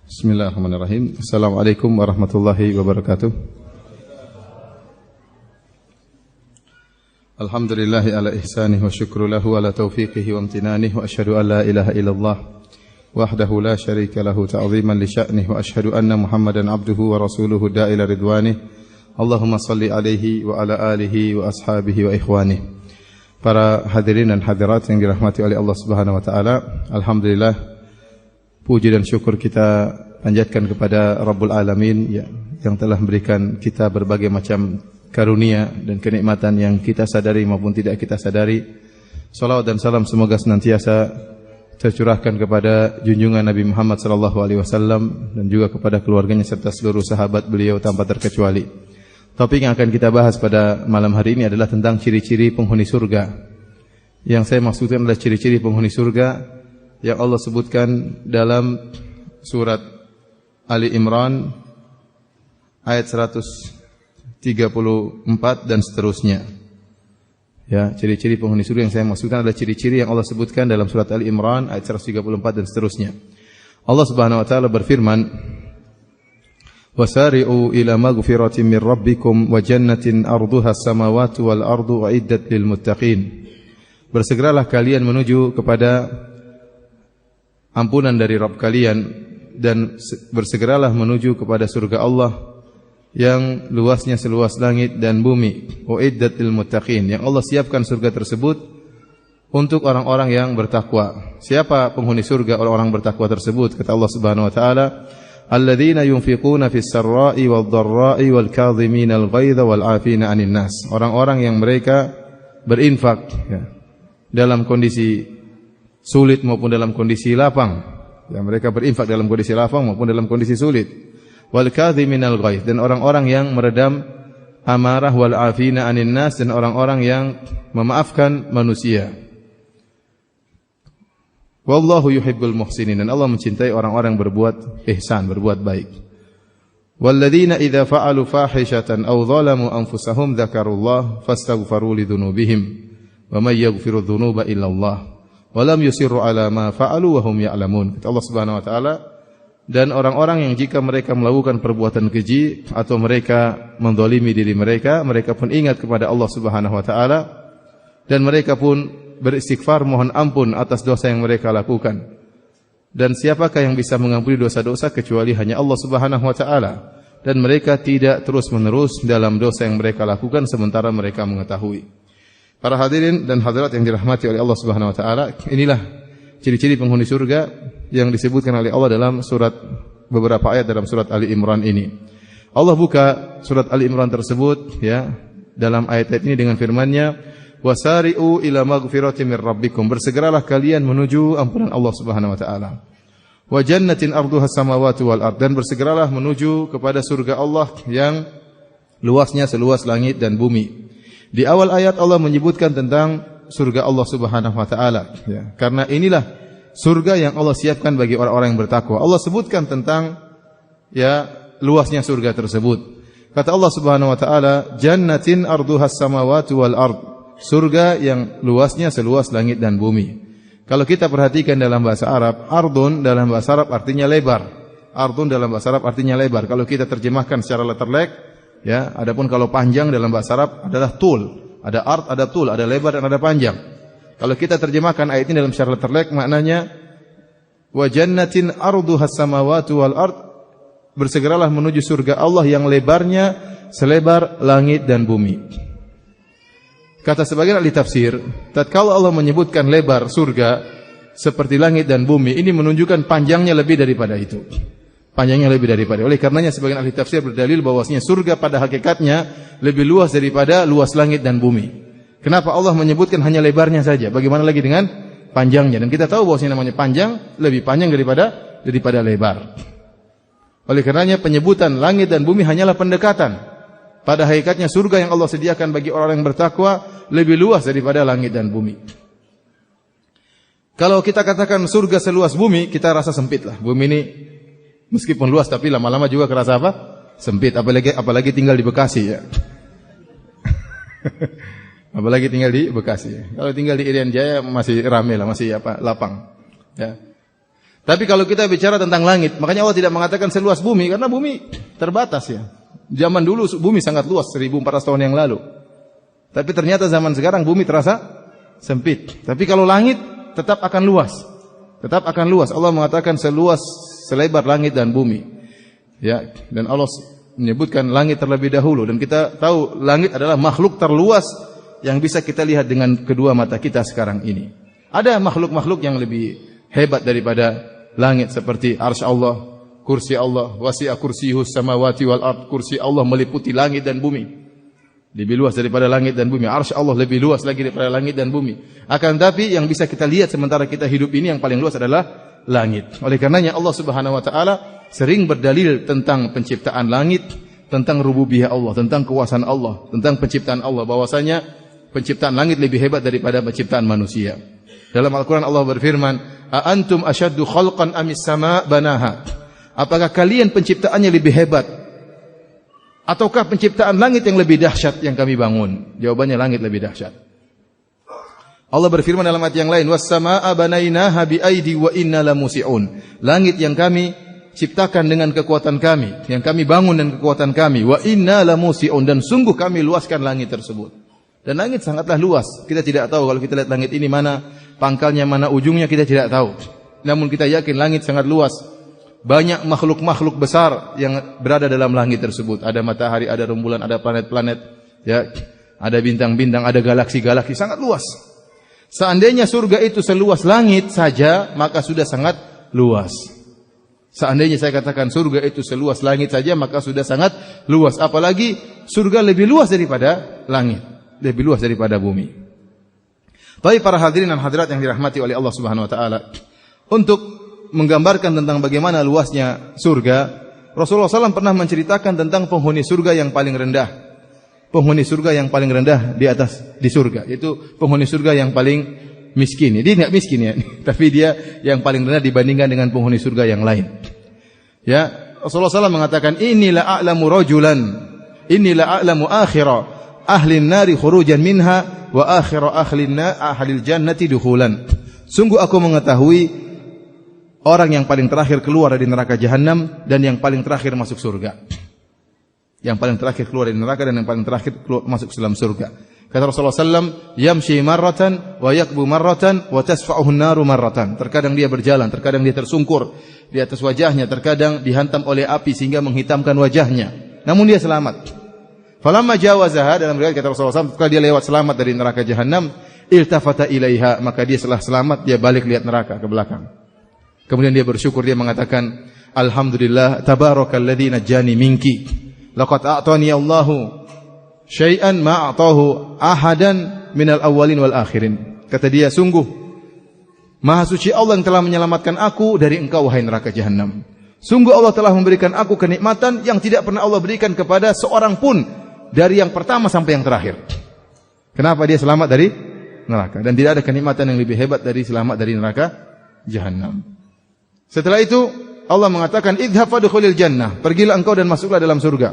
Bismillahirrahmanirrahim. Assalamualaikum warahmatullahi wabarakatuh. Alhamdulillahi ala ihsanih wa syukru lahu ala taufiqihi wa amtinanih wa asyhadu an la ilaha illallah wahdahu la syarika lahu ta'ziman li sya'nih wa asyhadu anna Muhammadan abduhu wa rasuluhu da'ila ridwanih. Allahumma salli alaihi wa ala alihi wa ashabihi wa ikhwanih. Para hadirin dan hadirat yang dirahmati oleh Allah Subhanahu wa taala, alhamdulillah puji dan syukur kita panjatkan kepada Rabbul Alamin yang telah memberikan kita berbagai macam karunia dan kenikmatan yang kita sadari maupun tidak kita sadari. Salawat dan salam semoga senantiasa tercurahkan kepada junjungan Nabi Muhammad SAW dan juga kepada keluarganya serta seluruh sahabat beliau tanpa terkecuali. Topik yang akan kita bahas pada malam hari ini adalah tentang ciri-ciri penghuni surga. Yang saya maksudkan adalah ciri-ciri penghuni surga yang Allah sebutkan dalam surat Ali Imran ayat 134 dan seterusnya. Ya, ciri-ciri penghuni surga yang saya maksudkan adalah ciri-ciri yang Allah sebutkan dalam surat Ali Imran ayat 134 dan seterusnya. Allah Subhanahu wa taala berfirman, "Wasari'u ila maghfiratin min rabbikum wa jannatin arduha as-samawati wal ardu uiddat lil muttaqin." Bersegeralah kalian menuju kepada ampunan dari Rabb kalian dan bersegeralah menuju kepada surga Allah yang luasnya seluas langit dan bumi. Uiddat lil muttaqin, yang Allah siapkan surga tersebut untuk orang-orang yang bertakwa. Siapa penghuni surga orang-orang bertakwa tersebut? Kata Allah Subhanahu wa taala, "Alladzina yunfiquna fis sarra'i wad dharra'i wal kadhimina al ghaidha wal 'afina 'anil nas." Orang-orang yang mereka berinfak dalam kondisi sulit maupun dalam kondisi lapang. Ya, mereka berinfak dalam kondisi lapang maupun dalam kondisi sulit. Wal kadhiminal ghaidh, dan orang-orang yang meredam amarah, wal afina 'anil nas, dan orang-orang yang memaafkan manusia. Wallahu yuhibbul muhsinin, dan Allah mencintai orang-orang berbuat ihsan, berbuat baik. Walladzina idza fa'alu fahishatan aw zalamu anfusahum dzakarullaha fastaghfiru lidzunubihim wa may yaghfiru dzunuba illa Allah. Walam yusirru ala ma fa'alu wa hum ya'lamun. Kata Allah Subhanahu wa taala, dan orang-orang yang jika mereka melakukan perbuatan keji atau mereka menzalimi diri mereka, mereka pun ingat kepada Allah Subhanahu wa taala dan mereka pun beristighfar mohon ampun atas dosa yang mereka lakukan. Dan siapakah yang bisa mengampuni dosa-dosa kecuali hanya Allah Subhanahu wa taala? Dan mereka tidak terus-menerus dalam dosa yang mereka lakukan sementara mereka mengetahui. Para hadirin dan hadirat yang dirahmati oleh Allah Subhanahu wa taala, inilah ciri-ciri penghuni surga yang disebutkan oleh Allah dalam beberapa ayat dalam surat Ali Imran ini. Allah buka surat Ali Imran tersebut dalam ayat-ayat ini dengan firman-Nya, "Wasari'u ila maghfiratin mir rabbikum." Bersegeralah kalian menuju ampunan Allah Subhanahu wa taala. "Wa jannatin arduha samawati wal ard." Dan bersegeralah menuju kepada surga Allah yang luasnya seluas langit dan bumi. Di awal ayat Allah menyebutkan tentang surga Allah Subhanahu wa taala, karena inilah surga yang Allah siapkan bagi orang-orang yang bertakwa. Allah sebutkan tentang luasnya surga tersebut. Kata Allah Subhanahu wa taala, "Jannatin arduhas samawati wal ard." Surga yang luasnya seluas langit dan bumi. Kalau kita perhatikan dalam bahasa Arab, ardun dalam bahasa Arab artinya lebar. Ardun dalam bahasa Arab artinya lebar. Kalau kita terjemahkan secara letterlek, adapun kalau panjang dalam bahasa Arab adalah tul. Ada ard, ada tul, ada lebar dan ada panjang. Kalau kita terjemahkan ayat ini dalam secara letterlek, maknanya wa jannatin arduhas samawati wal ard, bersegeralah menuju surga Allah yang lebarnya selebar langit dan bumi. Kata sebagian ahli tafsir, tatkala Allah menyebutkan lebar surga seperti langit dan bumi, ini menunjukkan panjangnya lebih daripada itu. Panjangnya lebih daripada. Oleh karenanya sebagian ahli tafsir berdalil bahwasanya surga pada hakikatnya lebih luas daripada luas langit dan bumi. Kenapa Allah menyebutkan hanya lebarnya saja? Bagaimana lagi dengan panjangnya? Dan kita tahu bahwasanya namanya panjang lebih panjang daripada lebar. Oleh karenanya penyebutan langit dan bumi hanyalah pendekatan. Pada hakikatnya surga yang Allah sediakan bagi orang yang bertakwa lebih luas daripada langit dan bumi. Kalau kita katakan surga seluas bumi, kita rasa sempit lah. Bumi ini meskipun luas tapi lama-lama juga kerasa apa? Sempit. Apalagi tinggal di Bekasi ya. Apalagi tinggal di Bekasi. Kalau tinggal di Irian Jaya masih ramai lah, masih lapang. Ya. Tapi kalau kita bicara tentang langit, makanya Allah tidak mengatakan seluas bumi, karena bumi terbatas ya. Zaman dulu bumi sangat luas, 1400 tahun yang lalu. Tapi ternyata zaman sekarang bumi terasa sempit. Tapi kalau langit tetap akan luas. Tetap akan luas. Allah mengatakan selebar langit dan bumi. Ya, dan Allah menyebutkan langit terlebih dahulu, dan kita tahu langit adalah makhluk terluas yang bisa kita lihat dengan kedua mata kita sekarang ini. Ada makhluk-makhluk yang lebih hebat daripada langit, seperti arsy Allah, kursi Allah, wasi'a kursiyuhus samawati wal ard. Kursi Allah meliputi langit dan bumi. Lebih luas daripada langit dan bumi. Arsy Allah lebih luas lagi daripada langit dan bumi. Akan tapi yang bisa kita lihat sementara kita hidup ini, yang paling luas adalah langit. Oleh karenanya Allah Subhanahu wa taala sering berdalil tentang penciptaan langit, tentang rububiyah Allah, tentang kuasaan Allah, tentang penciptaan Allah, bahwasanya penciptaan langit lebih hebat daripada penciptaan manusia. Dalam Al-Quran Allah berfirman, "A antum asyaddu khalqan amis sama' banaha?" Apakah kalian penciptaannya lebih hebat, ataukah penciptaan langit yang lebih dahsyat yang kami bangun? Jawabannya langit lebih dahsyat. Allah berfirman dalam ayat yang lain, "Was samaa'a banainaha bi aidi wa inna lamusi'un." Langit yang kami ciptakan dengan kekuatan kami, yang kami bangun dengan kekuatan kami, wa inna lamusi'un, dan sungguh kami luaskan langit tersebut. Dan langit sangatlah luas. Kita tidak tahu kalau kita lihat langit ini mana pangkalnya, mana ujungnya, kita tidak tahu. Namun kita yakin langit sangat luas. Banyak makhluk-makhluk besar yang berada dalam langit tersebut. Ada matahari, ada rembulan, ada planet-planet, ya, ada bintang-bintang, ada galaksi-galaksi, sangat luas. Seandainya surga itu seluas langit saja, maka sudah sangat luas. Seandainya saya katakan surga itu seluas langit saja, maka sudah sangat luas. Apalagi surga lebih luas daripada langit, lebih luas daripada bumi. Tapi para hadirin dan hadirat yang dirahmati oleh Allah Subhanahu wa taala, untuk menggambarkan tentang bagaimana luasnya surga, Rasulullah SAW pernah menceritakan tentang penghuni surga yang paling rendah. Penghuni surga yang paling rendah di surga, yaitu penghuni surga yang paling miskin. Dia tidak miskin ya, tapi dia yang paling rendah dibandingkan dengan penghuni surga yang lain. Ya, Rasulullah SAW mengatakan, "Inilah a'lamu rajulan, inilah a'lamu akhira ahli nari khurujan minha wa akhira ahli jannati dukhulan." Sungguh aku mengetahui orang yang paling terakhir keluar dari neraka jahanam dan yang paling terakhir masuk surga. Yang paling terakhir keluar dari neraka dan yang paling terakhir keluar masuk ke dalam surga. Kata Rasulullah SAW, "Yamshi marratan wa yakbu marratan wa tasfa'uhu an-naru marratan." Terkadang dia berjalan, terkadang dia tersungkur di atas wajahnya, terkadang dihantam oleh api sehingga menghitamkan wajahnya. Namun dia selamat. Falamma jawazaha, dalam riwayat kata Rasulullah SAW, ketika dia lewat selamat dari neraka jahanam, iltafata ilaiha, maka dia setelah selamat dia balik lihat neraka ke belakang. Kemudian dia bersyukur, dia mengatakan, "Alhamdulillah, tabarakalladzi najjani minki. Laqad a'tani Allahu syai'an ma a'tahu ahadan minal awwalin wal akhirin." Kata dia, sungguh Maha suci Allah yang telah menyelamatkan aku dari engkau wahai neraka jahanam. Sungguh Allah telah memberikan aku kenikmatan yang tidak pernah Allah berikan kepada seorang pun dari yang pertama sampai yang terakhir. Kenapa dia selamat dari neraka? Dan tidak ada kenikmatan yang lebih hebat dari selamat dari neraka jahanam. Setelah itu Allah mengatakan, "Idhhab fadkhulil jannah." Pergilah engkau dan masuklah dalam surga.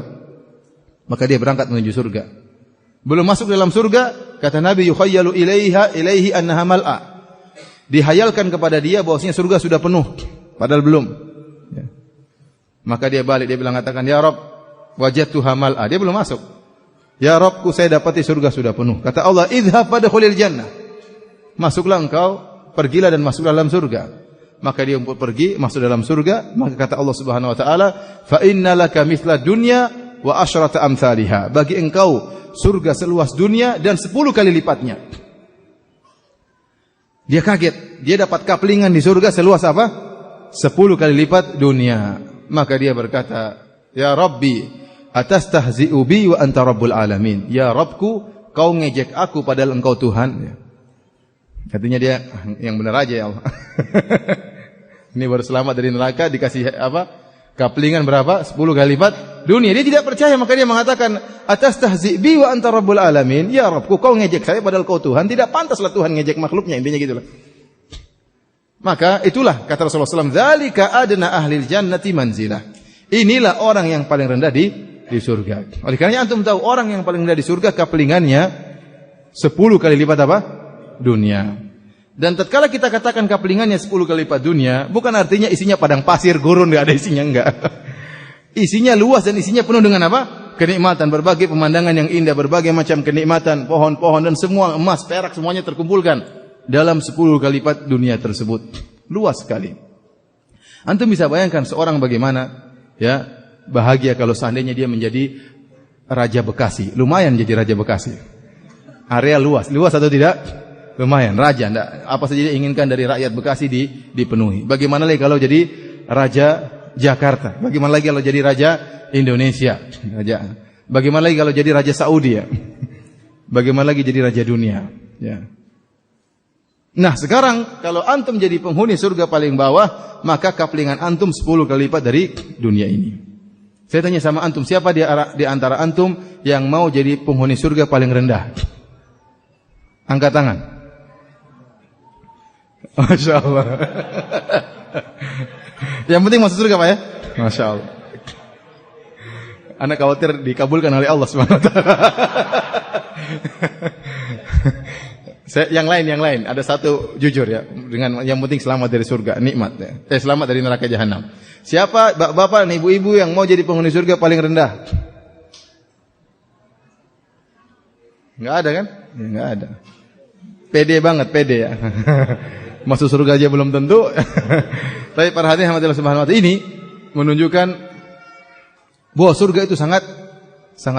Maka dia berangkat menuju surga. Belum masuk dalam surga, kata Nabi, "Yukhayyalu ilaihi annaha mal'a." Dihayalkan kepada dia bahwasanya surga sudah penuh, padahal belum. Ya. Maka dia balik, dia bilang, katakan, "Ya Rabb, wajadtuha mal'a." Dia belum masuk. "Ya Rabbku, saya dapati surga sudah penuh." Kata Allah, "Idhhab fadkhulil jannah." Masuklah engkau, pergilah dan masuklah dalam surga. Maka dia pun pergi, masuk dalam surga. Maka kata Allah Subhanahu wa taala, "Fa innalaka mithla dunya wa asyrata amsalha." Bagi engkau surga seluas dunia dan 10 kali lipatnya. Dia kaget, dia dapat kaplingan di surga seluas apa? 10 kali lipat dunia. Maka dia berkata, "Ya Rabbi, atastahzi'u bi wa anta rabbul alamin." Ya Rabbku, kau ngejek aku padahal engkau Tuhan. Katanya dia, yang benar aja ya Allah. Ini baru selamat dari neraka, dikasih apa? Kaplingan berapa? 10 kali lipat dunia. Dia tidak percaya, maka dia mengatakan, "Atastahzi' bi wa anta rabbul alamin." Ya Rabbku, kau ngejek saya padahal kau Tuhan. Tidak pantaslah Tuhan ngejek makhluknya, intinya gitulah. Maka itulah kata Rasulullah SAW, "Dzalika adna ahlil jannati manzilah." Inilah orang yang paling rendah di surga. Oleh karena antum tahu orang yang paling rendah di surga kaplingannya 10 kali lipat apa? Dunia. Dan tatkala kita katakan kaplingannya 10 kali lipat dunia, bukan artinya isinya padang pasir, gurun, enggak ada isinya, enggak. Isinya luas dan isinya penuh dengan apa? Kenikmatan, berbagai pemandangan yang indah, berbagai macam kenikmatan, pohon-pohon dan semua emas, perak semuanya terkumpulkan dalam 10 kali lipat dunia tersebut. Luas sekali. Antum bisa bayangkan seorang bagaimana ya bahagia kalau seandainya dia menjadi Raja Bekasi. Lumayan jadi Raja Bekasi. Area luas, luas atau tidak? Lumayan, raja, enggak, apa saja dia inginkan dari rakyat Bekasi dipenuhi. Bagaimana lagi kalau jadi Raja Jakarta? Bagaimana lagi kalau jadi Raja Indonesia? Raja. Bagaimana lagi kalau jadi Raja Saudi ya? Bagaimana lagi jadi Raja dunia? Ya. Nah sekarang kalau antum jadi penghuni surga paling bawah, maka kaplingan antum 10 kali lipat dari dunia ini. Saya tanya sama antum, siapa di antara antum yang mau jadi penghuni surga paling rendah? Angkat tangan. Masya Allah. Yang penting masuk surga Pak ya? Masya Allah. Anak khawatir dikabulkan oleh Allah Subhanahu wa taala. Yang lain. Ada satu jujur ya, dengan yang penting selamat dari surga, nikmat ya. Selamat dari neraka jahanam. Siapa bapak-bapak dan ibu-ibu yang mau jadi penghuni surga paling rendah? Enggak ada kan? Ya, enggak ada. Pede banget, pede ya. Masuk surga aja belum tentu. Tapi para hadirin Allah Subhanahu wa taala, ini menunjukkan bahwa surga itu sangat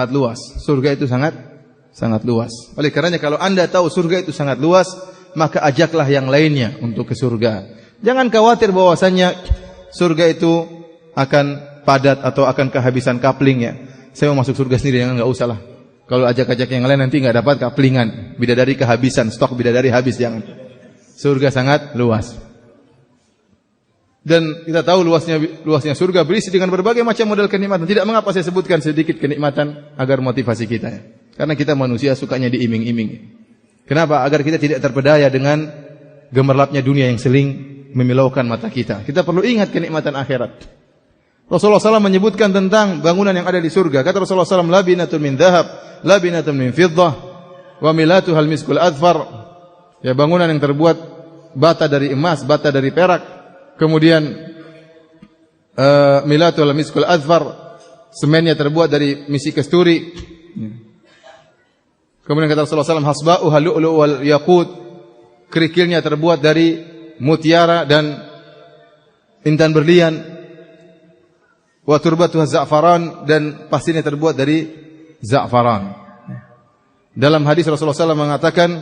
luas. Surga itu sangat luas. Oleh karenanya kalau Anda tahu surga itu sangat luas, maka ajaklah yang lainnya untuk ke surga. Jangan khawatir bahwasanya surga itu akan padat atau akan kehabisan kapling ya. Saya mau masuk surga sendiri, jangan, enggak usah lah. Kalau ajak-ajak yang lain nanti enggak dapat kaplingan, bidadari kehabisan, stok bidadari habis, jangan. Surga sangat luas. Dan kita tahu luasnya surga berisi dengan berbagai macam model kenikmatan. Tidak mengapa saya sebutkan sedikit kenikmatan agar motivasi kita ya. Karena kita manusia sukanya diiming-iming. Kenapa? Agar kita tidak terpedaya dengan gemerlapnya dunia yang seling memilaukan mata kita. Kita perlu ingat kenikmatan akhirat. Rasulullah SAW menyebutkan tentang bangunan yang ada di surga. Kata Rasulullah SAW, labinatun min dhahab, labinatun min fiddah, wa milatuhal miskul adfar. Ya, bangunan yang terbuat bata dari emas, bata dari perak. Kemudian milatul miskul adfar, semennya terbuat dari misi kasturi. Kemudian kata Rasulullah SAW, hasba'uha lu'lu' wal yaqut, kerikilnya terbuat dari mutiara dan intan berlian. Wa turbatuha za'faran, dan pasirnya terbuat dari za'faran. Dalam hadis Rasulullah SAW mengatakan,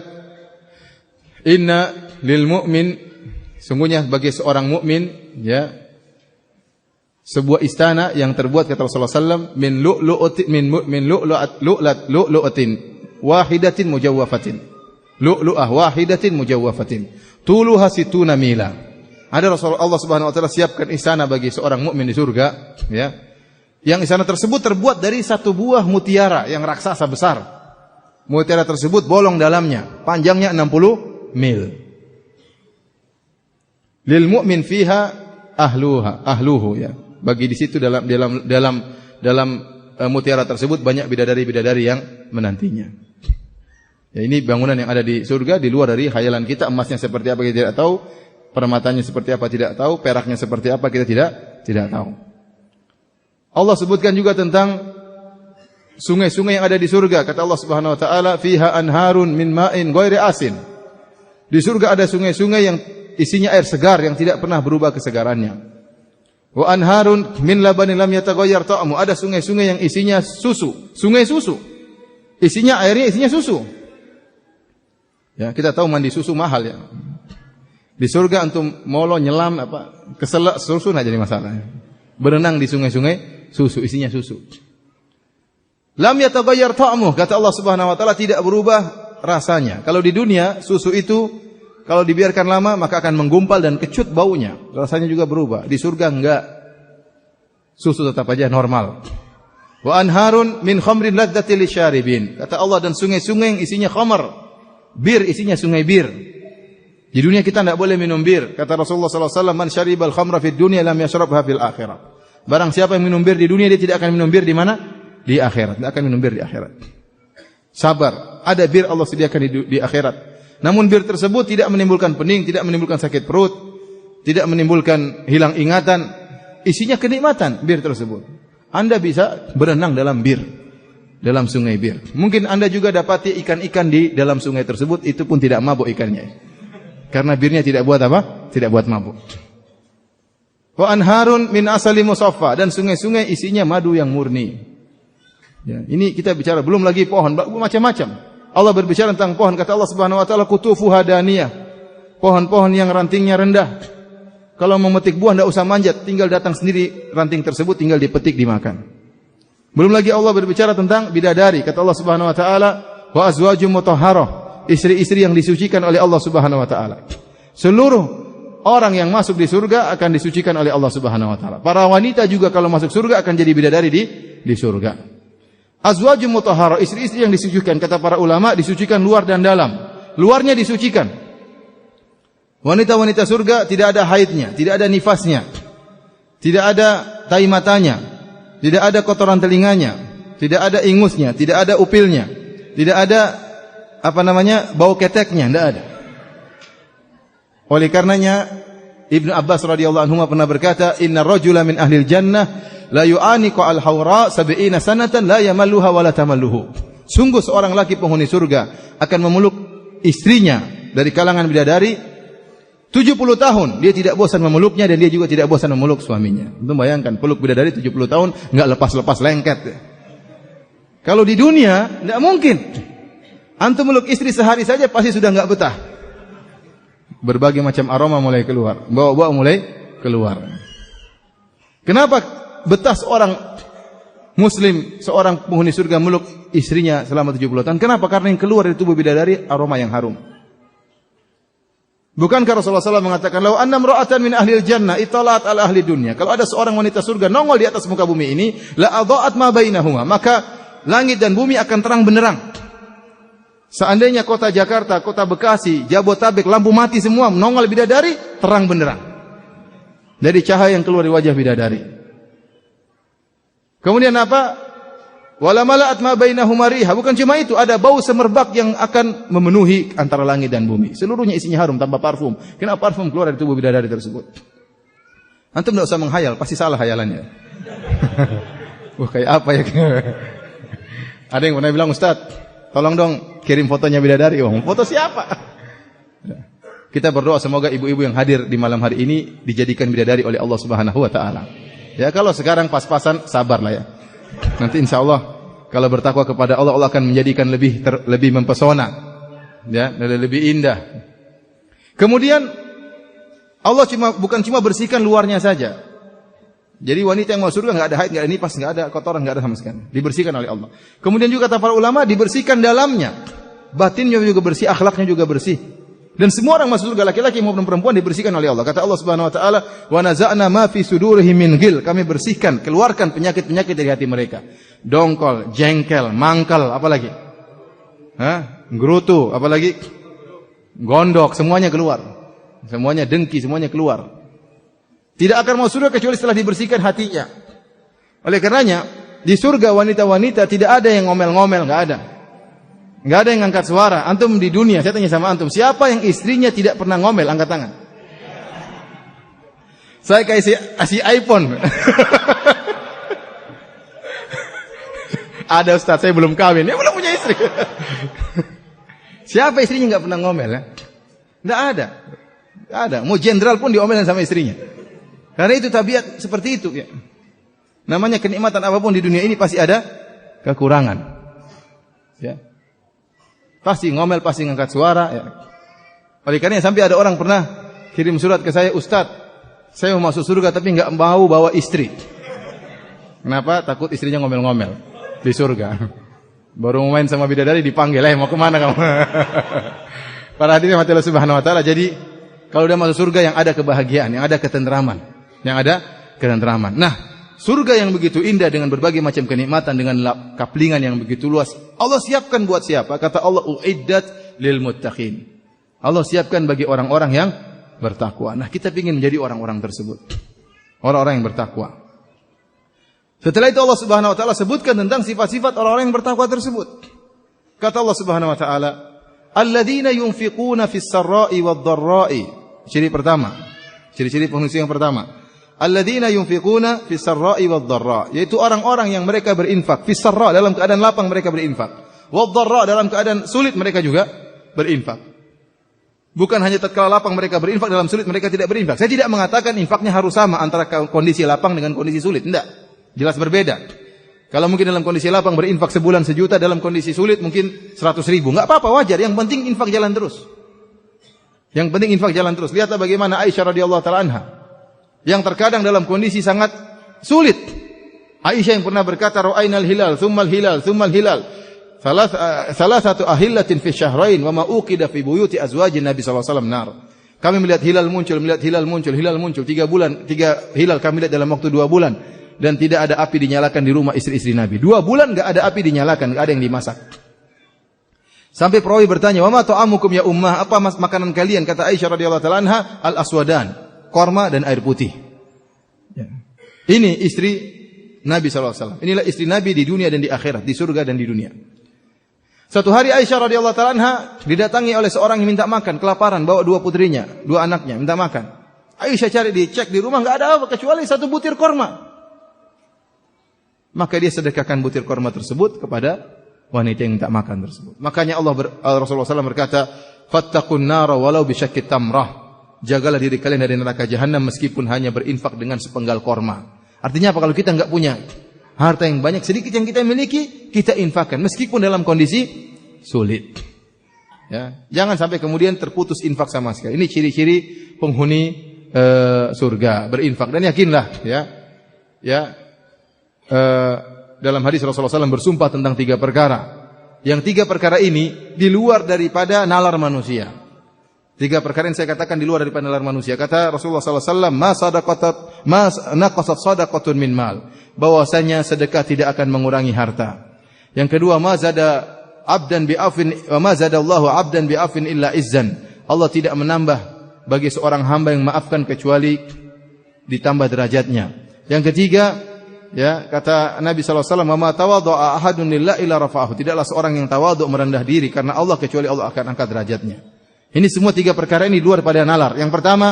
inna lil mu'min, sungguhnya bagi seorang mukmin ya, sebuah istana yang terbuat kata Rasulullah SAW min lu'lu'atin min lu'lu'atin wahidatin mujawwafatin, lu'lu'ah wahidatin mujawwafatin, tuluha situna mila. Ada Rasulullah Allah Subhanahu wa taala siapkan istana bagi seorang mukmin di surga ya. Yang istana tersebut terbuat dari satu buah mutiara yang raksasa besar. Mutiara tersebut bolong dalamnya, panjangnya 60 mil. Lil mu'min fiha ahluhu ya. Bagi di situ dalam mutiara tersebut banyak bidadari-bidadari yang menantinya. Ya, ini bangunan yang ada di surga di luar dari khayalan kita. Emasnya seperti apa kita tidak tahu, permatanya seperti apa tidak tahu, peraknya seperti apa kita tidak tahu. Allah sebutkan juga tentang sungai-sungai yang ada di surga. Kata Allah Subhanahu wa taala, fiha anharun min ma'in ghairi asin. Di surga ada sungai-sungai yang isinya air segar yang tidak pernah berubah kesegarannya. Wa anharun min labanin lam yataghayyar ta'mu. Ada sungai-sungai yang isinya susu, sungai susu. Airnya isinya susu. Ya, kita tahu mandi susu mahal ya. Di surga antum molo nyelam keselak susu enggak jadi masalah. Berenang di sungai-sungai susu, isinya susu. Lam yataghayyar ta'mu, kata Allah Subhanahu wa taala, tidak berubah rasanya. Kalau di dunia susu itu kalau dibiarkan lama maka akan menggumpal dan kecut baunya. Rasanya juga berubah. Di surga enggak. Susu tetap aja normal. Wa anharun min khamrin ladzatil lisyaribin. Kata Allah, dan sungai-sungai yang isinya khamar. Bir, isinya sungai bir. Di dunia kita tidak boleh minum bir. Kata Rasulullah SAW, man syaribal khamra fid dunya lam yashrabha fil akhirah. Barang siapa yang minum bir di dunia, dia tidak akan minum bir di mana? Di akhirat. Tidak akan minum bir di akhirat. Sabar. Ada bir Allah sediakan di akhirat. Namun bir tersebut tidak menimbulkan pening, tidak menimbulkan sakit perut, tidak menimbulkan hilang ingatan. Isinya kenikmatan bir tersebut. Anda bisa berenang dalam bir, dalam sungai bir. Mungkin Anda juga dapati ikan-ikan di dalam sungai tersebut, itu pun tidak mabuk ikannya. Karena birnya tidak buat apa? Tidak buat mabuk. Wa anharun min asali musaffa, dan sungai-sungai isinya madu yang murni. Ya, ini kita bicara, belum lagi pohon macam-macam. Allah berbicara tentang pohon, kata Allah Subhanahu wa taala kutufuha daniyah. Pohon-pohon yang rantingnya rendah. Kalau mau memetik buah tidak usah manjat, tinggal datang sendiri ranting tersebut, tinggal dipetik, dimakan. Belum lagi Allah berbicara tentang bidadari, kata Allah Subhanahu wa taala wa azwajum mutahharah, istri-istri yang disucikan oleh Allah Subhanahu wa taala. Seluruh orang yang masuk di surga akan disucikan oleh Allah Subhanahu wa taala. Para wanita juga kalau masuk surga akan jadi bidadari di surga. Azwajum mutahharah, istri-istri yang disucikan, kata para ulama, disucikan luar dan dalam. Luarnya disucikan. Wanita-wanita surga tidak ada haidnya, tidak ada nifasnya, tidak ada tai matanya, tidak ada kotoran telinganya, tidak ada ingusnya, tidak ada upilnya, tidak ada bau keteknya, tidak ada. Oleh karenanya Ibnu Abbas radhiyallahu anhu pernah berkata, "Inna rajula min ahlil jannah la yu'aniqu al-hawra 70 sanatan la yamalluha wa la tamalluhu." Sungguh seorang laki penghuni surga akan memeluk istrinya dari kalangan bidadari 70 tahun, dia tidak bosan memeluknya dan dia juga tidak bosan memeluk suaminya. Untuk bayangkan, peluk bidadari 70 tahun enggak lepas-lepas lengket. Kalau di dunia enggak mungkin. Antum meluk istri sehari saja pasti sudah enggak betah. Berbagai macam aroma mulai keluar, bau-bau mulai keluar. Kenapa betah seorang muslim, seorang penghuni surga meluk istrinya selama 70 tahun? Kenapa? Karena yang keluar dari tubuh bidadari aroma yang harum. Bukankah Rasulullah SAW mengatakan, "Lau anna imra'atan min ahlil jannah ittalat ala ahli dunya." Kalau ada seorang wanita surga nongol di atas muka bumi ini, la adha'at ma bainahuma, maka langit dan bumi akan terang benderang. Seandainya kota Jakarta, kota Bekasi, Jabotabek lampu mati semua, nongol bidadari, terang benderang. Dari cahaya yang keluar dari wajah bidadari. Kemudian apa? Wala mala'at ma bainahuma riha. Bukan cuma itu, ada bau semerbak yang akan memenuhi antara langit dan bumi. Seluruhnya isinya harum tanpa parfum. Kenapa parfum keluar dari tubuh bidadari tersebut? Antum tidak usah menghayal, pasti salah hayalannya. Wah, kayak apa ya? Ada yang pernah bilang, "Ustaz, tolong dong kirim fotonya bidadari." Oh, foto siapa? Kita berdoa semoga ibu-ibu yang hadir di malam hari ini dijadikan bidadari oleh Allah Subhanahu wa taala. Ya, kalau sekarang pas-pasan sabarlah ya. Nanti insya Allah kalau bertakwa kepada Allah, Allah akan menjadikan lebih mempesona, ya, lebih indah. Kemudian Allah bukan cuma bersihkan luarnya saja. Jadi wanita yang mau surga nggak ada haid, nggak ada nifas, nggak ada kotoran, nggak ada sama sekali. Dibersihkan oleh Allah. Kemudian juga kata para ulama, dibersihkan dalamnya, batinnya juga bersih, akhlaknya juga bersih. Dan semua orang masuk surga, laki-laki maupun perempuan, dibersihkan oleh Allah. Kata Allah Subhanahu wa taala, "Wa naza'na ma fi sudurihim min ghil." Kami bersihkan, keluarkan penyakit-penyakit dari hati mereka. Dongkol, jengkel, mangkal, apalagi? Gerutu, apalagi? Gondok, semuanya keluar. Semuanya dengki, semuanya keluar. Tidak akan mau surga kecuali setelah dibersihkan hatinya. Oleh karenanya, di surga wanita-wanita tidak ada yang ngomel-ngomel, enggak ada. Enggak ada yang angkat suara. Antum di dunia, saya tanya sama antum, siapa yang istrinya tidak pernah ngomel? Angkat tangan. Saya kasih iPhone. Ada Ustaz, saya belum kawin. Ya belum punya istri. Siapa istrinya enggak pernah ngomel ya? Enggak ada. Enggak ada. Mau jenderal pun diomelin sama istrinya. Karena itu tabiat seperti itu ya. Namanya kenikmatan apapun di dunia ini pasti ada kekurangan. Ya. Pasti ngomel, pasti ngangkat suara ya. Oleh karena sampai ada orang pernah kirim surat ke saya, "Ustaz, saya mau masuk surga tapi enggak mau bawa istri." Kenapa? Takut istrinya ngomel-ngomel di surga. Baru main sama bidadari dipanggil, "Mau kemana kamu?" Para hadirin mati Allah Subhanahu wa taala. Jadi kalau udah masuk surga yang ada kebahagiaan, yang ada ketentraman, Nah, surga yang begitu indah dengan berbagai macam kenikmatan, dengan kaplingan yang begitu luas, Allah siapkan buat siapa? Kata Allah, "Uiddat lil muttaqin." Allah siapkan bagi orang-orang yang bertakwa. Nah, kita ingin menjadi orang-orang tersebut. Orang-orang yang bertakwa. Setelah itu Allah Subhanahu wa taala sebutkan tentang sifat-sifat orang-orang yang bertakwa tersebut. Kata Allah Subhanahu wa taala, Alladzina yunfiquna fis sarra'i wad dharra'i. Ciri pertama. Ciri-ciri penghuni yang pertama. Alladzina yunfiquna fis sarra'i wad dharra', yaitu orang-orang yang mereka berinfak fis sarra' dalam keadaan lapang mereka berinfak. Wad dharra' dalam keadaan sulit mereka juga berinfak. Bukan hanya tatkala lapang mereka berinfak, dalam sulit mereka tidak berinfak. Saya tidak mengatakan infaknya harus sama antara kondisi lapang dengan kondisi sulit. Tidak. Jelas berbeda. Kalau mungkin dalam kondisi lapang berinfak sebulan 1 juta, dalam kondisi sulit mungkin 100.000. Enggak apa-apa, wajar. Yang penting infak jalan terus. Yang penting infak jalan terus. Lihatlah bagaimana Aisyah radhiyallahu taala anha yang terkadang dalam kondisi sangat sulit. Aisyah yang pernah berkata, "Ra'ainal hilal, tsummal hilal, tsummal hilal. Salasatu ahillatin fi syahrain wa ma uqida fi buyuti azwajin Nabi sallallahu alaihi wasallam nar." Kami melihat hilal muncul, hilal muncul 3 bulan, 3 hilal kami lihat dalam waktu 2 bulan. Dan tidak ada api dinyalakan di rumah istri-istri Nabi. 2 bulan enggak ada api dinyalakan, enggak ada yang dimasak. Sampai perawi bertanya, "Wa ma ta'amukum ya ummah?" Apa makanan kalian? Kata Aisyah radhiyallahu taala anha, "Al-aswadan," korma dan air putih. Ya. Ini istri Nabi sallallahu alaihi wasallam. Inilah istri Nabi di dunia dan di akhirat, di surga dan di dunia. Suatu hari Aisyah radhiyallahu taala anha didatangi oleh seorang yang minta makan, kelaparan, bawa 2 putrinya, 2 anaknya, minta makan. Aisyah cari, dicek di rumah enggak ada apa kecuali 1 butir korma. Maka dia sedekahkan butir korma tersebut kepada wanita yang minta makan tersebut. Makanya Rasulullah SAW berkata, "Fattaqun nara walau bisyaqqit tamrah." Jagalah diri kalian dari neraka jahanam meskipun hanya berinfak dengan sepenggal korma. Artinya apa? Kalau kita enggak punya harta yang banyak, sedikit yang kita miliki, kita infakkan meskipun dalam kondisi sulit. Ya, jangan sampai kemudian terputus infak sama sekali. Ini ciri-ciri penghuni surga, berinfak. Dan yakinlah, dalam hadis Rasulullah SAW bersumpah tentang 3 perkara. Yang 3 perkara ini di luar daripada nalar manusia. 3 perkara yang saya katakan di luar daripada nalar manusia. Kata Rasulullah SAW, ma naqasat sadaqatun min mal. Bahwasanya sedekah tidak akan mengurangi harta. Yang kedua, ma zada Allahu 'abdan bi afin illa izzan. Allah tidak menambah bagi seorang hamba yang maafkan kecuali ditambah derajatnya. Yang ketiga, kata Nabi sallallahu alaihi wasallam, "Ma tawadha'a ahadun lillahi illa rafa'ahu." Tidaklah seorang yang tawadhu merendah diri karena Allah kecuali Allah akan angkat derajatnya. Ini semua 3 perkara ini luar pada nalar. Yang pertama,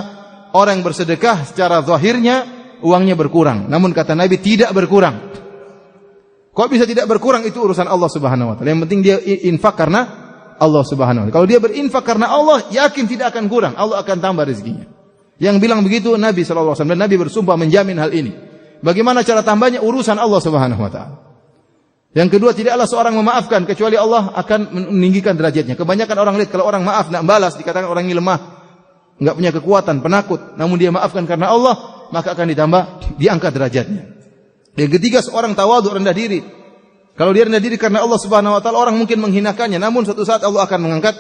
orang yang bersedekah secara zahirnya uangnya berkurang, namun kata Nabi tidak berkurang. Kok bisa tidak berkurang? Itu urusan Allah Subhanahu wa taala. Yang penting dia infak karena Allah Subhanahu wa taala. Kalau dia berinfak karena Allah, yakin tidak akan kurang, Allah akan tambah rezekinya. Yang bilang begitu Nabi sallallahu alaihi wasallam, dan Nabi bersumpah menjamin hal ini. Bagaimana cara tambahnya? Urusan Allah Subhanahu wa taala. Yang kedua, tidaklah seorang memaafkan kecuali Allah akan meninggikan derajatnya. Kebanyakan orang lihat kalau orang maaf enggak balas, dikatakan orang ini lemah, enggak punya kekuatan, penakut. Namun dia maafkan karena Allah, maka akan ditambah, diangkat derajatnya. Yang ketiga, seorang tawadhu, rendah diri. Kalau dia rendah diri karena Allah Subhanahu wa taala, orang mungkin menghinakannya, namun suatu saat Allah akan mengangkat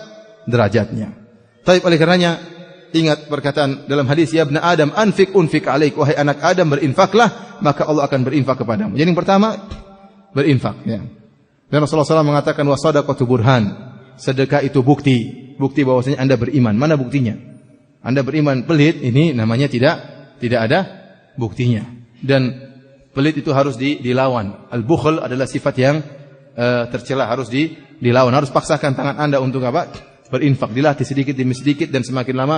derajatnya. Tapi oleh karenanya, ingat perkataan dalam hadis, "Ya ibna Adam, anfik unfik alaik." Wahai anak Adam, berinfaklah, maka Allah akan berinfak kepadamu. Jadi yang pertama, berinfak. Dan Rasulullah SAW mengatakan, "Wasadaqatu burhan." Sedekah itu bukti. Bukti bahwasanya Anda beriman. Mana buktinya? Anda beriman pelit, ini namanya tidak ada buktinya. Dan pelit itu harus dilawan. Al-bukhl adalah sifat yang tercela, harus dilawan. Harus paksakan tangan Anda untuk apa? Berinfak, dilatih sedikit demi sedikit dan semakin lama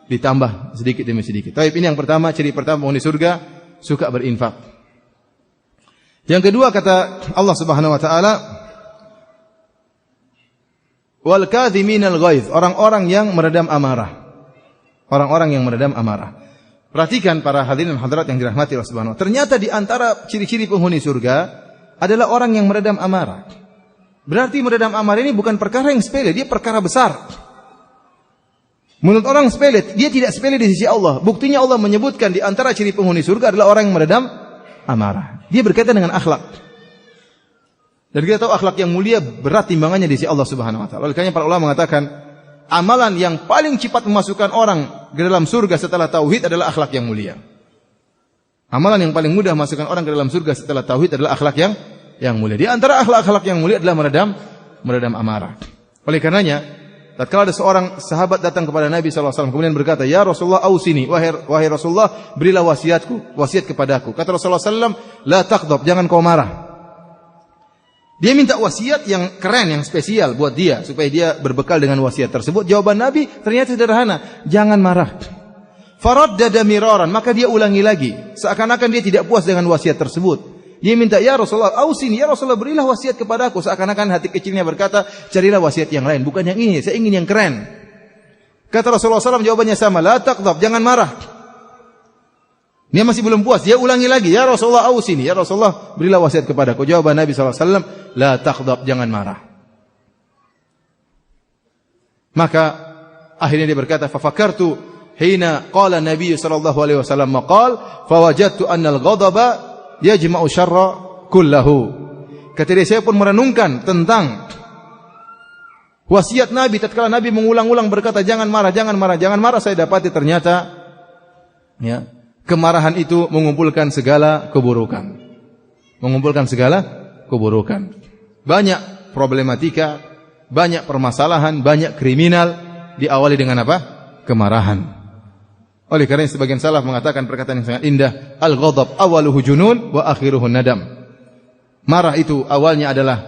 ditambah sedikit demi sedikit. Tapi ini yang pertama, ciri pertama penghuni surga, suka berinfak. Yang kedua kata Allah Subhanahu wa taala, wal kadhiminal ghaiz, orang-orang yang meredam amarah. Orang-orang yang meredam amarah. Perhatikan para hadirin dan hadirat yang dirahmati Allah Subhanahu wa taala. Ternyata di antara ciri-ciri penghuni surga adalah orang yang meredam amarah. Berarti meredam amarah ini bukan perkara yang sepele, dia perkara besar. Menurut orang sepele, dia tidak sepele di sisi Allah. Buktinya Allah menyebutkan di antara ciri penghuni surga adalah orang yang meredam amarah. Dia berkaitan dengan akhlak. Dan kita tahu akhlak yang mulia berat timbangannya di sisi Allah Subhanahu wa taala. Oleh karena para ulama mengatakan, amalan yang paling cepat memasukkan orang ke dalam surga setelah tauhid adalah akhlak yang mulia. Amalan yang paling mudah memasukkan orang ke dalam surga setelah tauhid adalah akhlak yang mulia. Di antara akhlak-akhlak yang mulia adalah meredam amarah. Oleh karenanya, tatkala ada seorang sahabat datang kepada Nabi sallallahu alaihi wasallam kemudian berkata, "Ya Rasulullah, ausini, wahai Rasulullah, berilah wasiat kepadaku." Kata Rasulullah sallallahu alaihi wasallam, "La taghdab, jangan kau marah." Dia minta wasiat yang keren, yang spesial buat dia supaya dia berbekal dengan wasiat tersebut. Jawaban Nabi ternyata sederhana, jangan marah. Faraddada miraran, maka dia ulangi lagi, seakan-akan dia tidak puas dengan wasiat tersebut. Dia minta, ya Rasulullah, ausini, ya Rasulullah, berilah wasiat kepadaku. Seakan-akan hati kecilnya berkata, carilah wasiat yang lain, bukan yang ini, saya ingin yang keren. Kata Rasulullah SAW, jawabannya sama, la taqdab, jangan marah. Dia masih belum puas, dia ulangi lagi, ya Rasulullah, ausini, ya Rasulullah, berilah wasiat kepadaku. Jawaban Nabi SAW, la taqdab, jangan marah. Maka akhirnya dia berkata, fafakartu hina qala Nabi sallallahu alaihi wasallam maqal fawajadtu anna al-ghadaba yajma'u syarra kullahu. Kata dia, saya pun merenungkan tentang wasiat Nabi tatkala Nabi mengulang-ulang berkata jangan marah, jangan marah, jangan marah. Saya dapati ternyata ya, kemarahan itu mengumpulkan segala keburukan. Mengumpulkan segala keburukan. Banyak problematika, banyak permasalahan, banyak kriminal diawali dengan apa? Kemarahan. Oleh karena sebagian salaf mengatakan perkataan yang sangat indah, al-ghadab awaluhu junun wa akhiruhu nadam. Marah itu awalnya adalah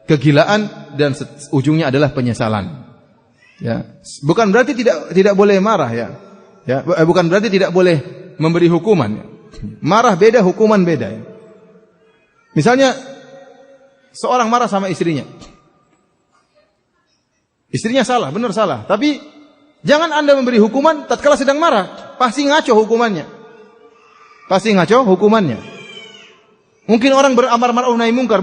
kegilaan dan ujungnya adalah penyesalan. Ya, bukan berarti tidak boleh marah ya. Ya, bukan berarti tidak boleh memberi hukuman. Ya. Marah beda, hukuman beda. Ya. Misalnya seorang marah sama istrinya. Istrinya salah, benar salah, tapi jangan Anda memberi hukuman tatkala sedang marah. Pasti ngaco hukumannya. Pasti ngaco hukumannya. Mungkin orang beramar ma'ruf nahi mungkar,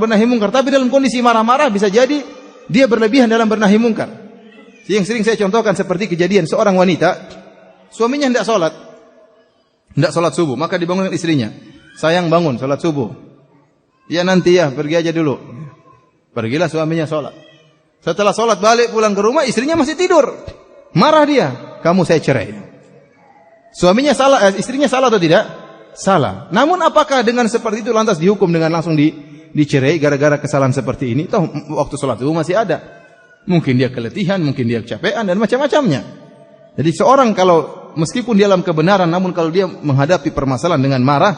tapi dalam kondisi marah-marah bisa jadi dia berlebihan dalam bernahi mungkar. Yang sering saya contohkan seperti kejadian seorang wanita, suaminya hendak salat subuh, maka dibangunkan istrinya. Sayang, bangun salat subuh. Ya nanti ya, pergi aja dulu. Pergilah suaminya salat. Setelah salat balik pulang ke rumah, istrinya masih tidur. Marah dia, kamu saya cerai. Suaminya salah, istrinya salah atau tidak? Salah. Namun apakah dengan seperti itu lantas dihukum dengan langsung dicerai gara-gara kesalahan seperti ini? Toh waktu salat subuh masih ada. Mungkin dia keletihan, mungkin dia kecapean dan macam-macamnya. Jadi seorang kalau meskipun dia dalam kebenaran, namun kalau dia menghadapi permasalahan dengan marah,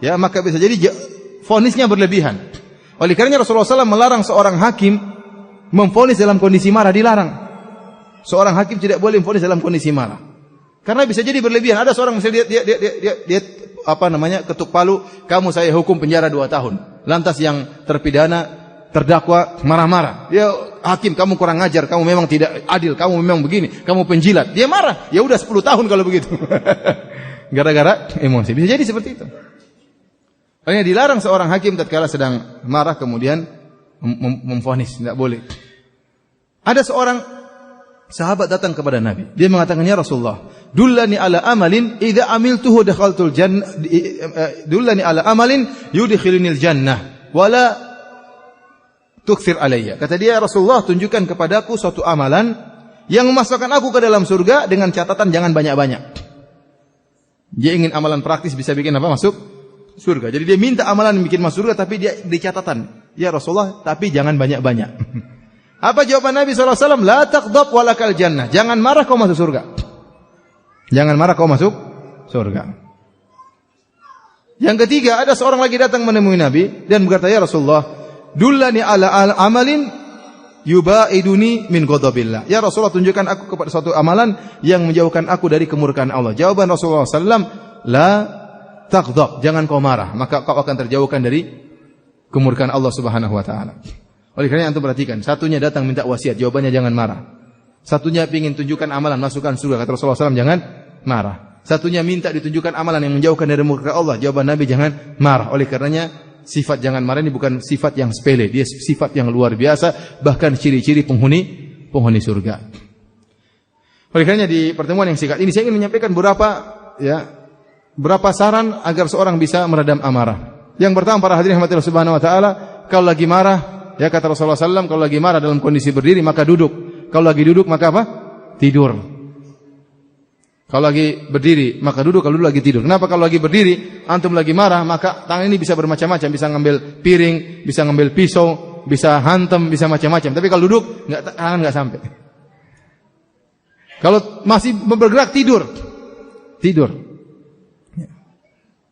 ya maka bisa jadi vonisnya berlebihan. Oleh karenanya Rasulullah SAW melarang seorang hakim memvonis dalam kondisi marah, dilarang. Seorang hakim tidak boleh memvonis dalam kondisi marah. Karena bisa jadi berlebihan. Ada seorang misalnya dia apa namanya, ketuk palu, kamu saya hukum penjara 2 tahun. Lantas yang terpidana, terdakwa marah-marah. Dia hakim, kamu kurang ajar, kamu memang tidak adil, kamu memang begini, kamu penjilat. Dia marah. Ya udah 10 tahun kalau begitu. Gara-gara emosi. Bisa jadi seperti itu. Makanya dilarang seorang hakim tatkala sedang marah kemudian memvonis, tidak boleh. Ada seorang sahabat datang kepada Nabi. Dia mengatakan, ya Rasulullah, dullani ala amalin idza amiltuhu dakhaltul jannah, dullani ala amalin yudkhilunil jannah wala tukthir alayya. Kata dia, Rasulullah, tunjukkan kepadaku suatu amalan yang memasukkan aku ke dalam surga dengan catatan jangan banyak-banyak. Dia ingin amalan praktis bisa bikin apa? Masuk surga. Jadi dia minta amalan yang bikin masuk surga, tapi dia di catatan, ya Rasulullah, tapi jangan banyak-banyak. Apa jawaban Nabi SAW? La taqdab walakal jannah. Jangan marah kau masuk surga. Jangan marah kau masuk surga. Yang ketiga, ada seorang lagi datang menemui Nabi dan berkata, ya Rasulullah, dullani ala amalin yubaiduni min ghadabillah. Ya Rasulullah, tunjukkan aku kepada suatu amalan yang menjauhkan aku dari kemurkaan Allah. Jawaban Rasulullah SAW, la taqdab, jangan kau marah, maka kau akan terjauhkan dari kemurkaan Allah Subhanahu wa taala. Oleh karena antum perhatikan, satunya datang minta wasiat, jawabannya jangan marah. Satunya ingin tunjukkan amalan masukkan surga, kata Rasulullah SAW, jangan marah. Satunya minta ditunjukkan amalan yang menjauhkan dari murka Allah, jawaban Nabi jangan marah. Oleh karenanya sifat jangan marah ini bukan sifat yang sepele, dia sifat yang luar biasa, bahkan ciri-ciri penghuni surga. Oleh karenanya di pertemuan yang singkat ini saya ingin menyampaikan berapa saran agar seorang bisa meredam amarah. Yang pertama, para hadirin rahmatillah subhanahu wa taala, kalau lagi marah, ya kata Rasulullah SAW, kalau lagi marah dalam kondisi berdiri maka duduk. Kalau lagi duduk maka apa? Tidur. Kalau lagi berdiri maka duduk, kalau duduk lagi tidur. Kenapa? Kalau lagi berdiri, antum lagi marah, maka tangan ini bisa bermacam-macam, bisa ngambil piring, bisa ngambil pisau, bisa hantam, bisa macam-macam. Tapi kalau duduk, tangan enggak sampai. Kalau masih bergerak, tidur.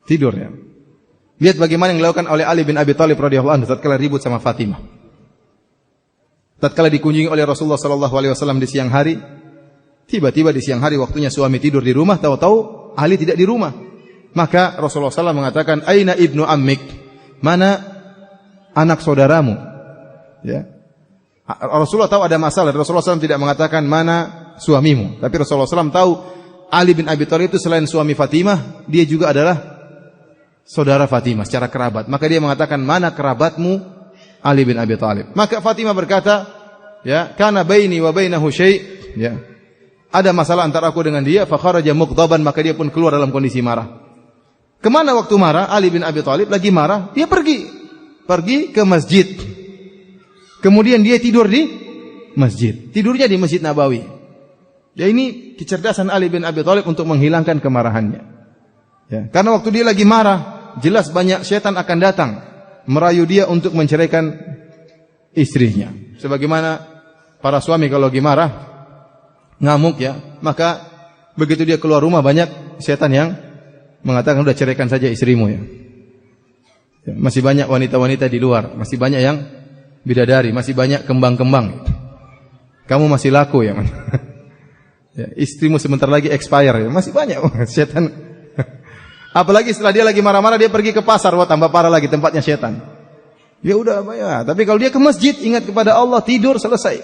Tidur ya. Lihat bagaimana yang dilakukan oleh Ali bin Abi Thalib radhiyallahu anhu tatkala ribut sama Fatimah. tatkala dikunjungi oleh Rasulullah sallallahu alaihi wasallam di siang hari, tiba-tiba di siang hari waktunya suami tidur di rumah, tahu-tahu Ali tidak di rumah. Maka Rasulullah SAW mengatakan, "Aina ibnu ammik?" Mana anak saudaramu? Ya. Rasulullah tahu ada masalah. Rasulullah SAW tidak mengatakan mana suamimu, tapi Rasulullah SAW tahu Ali bin Abi Thalib itu selain suami Fatimah, dia juga adalah saudara Fatimah secara kerabat. Maka dia mengatakan, "Mana kerabatmu Ali bin Abi Thalib?" Maka Fatimah berkata, ya, "Kana baini wa bainahu syai'." Ya. Ada masalah antara aku dengan dia, fa kharaja mughdaban, maka dia pun keluar dalam kondisi marah. Kemana waktu marah? Ali bin Abi Thalib lagi marah, dia pergi ke masjid. Kemudian dia tidur di masjid. Tidurnya di Masjid Nabawi. Ya, ini kecerdasan Ali bin Abi Thalib untuk menghilangkan kemarahannya. Ya, karena waktu dia lagi marah, jelas banyak setan akan datang merayu dia untuk menceraikan istrinya. Sebagaimana para suami kalau lagi marah, ngamuk ya, maka begitu dia keluar rumah banyak setan yang mengatakan, "Udah ceraikan saja istrimu ya." Ya, masih banyak wanita-wanita di luar, masih banyak yang bidadari, masih banyak kembang-kembang. Kamu masih laku ya, man. Ya, istrimu sebentar lagi expire ya, masih banyak setan. Apalagi setelah dia lagi marah-marah dia pergi ke pasar, wah tambah parah lagi tempatnya setan. Ya udah ya, tapi kalau dia ke masjid ingat kepada Allah, tidur selesai.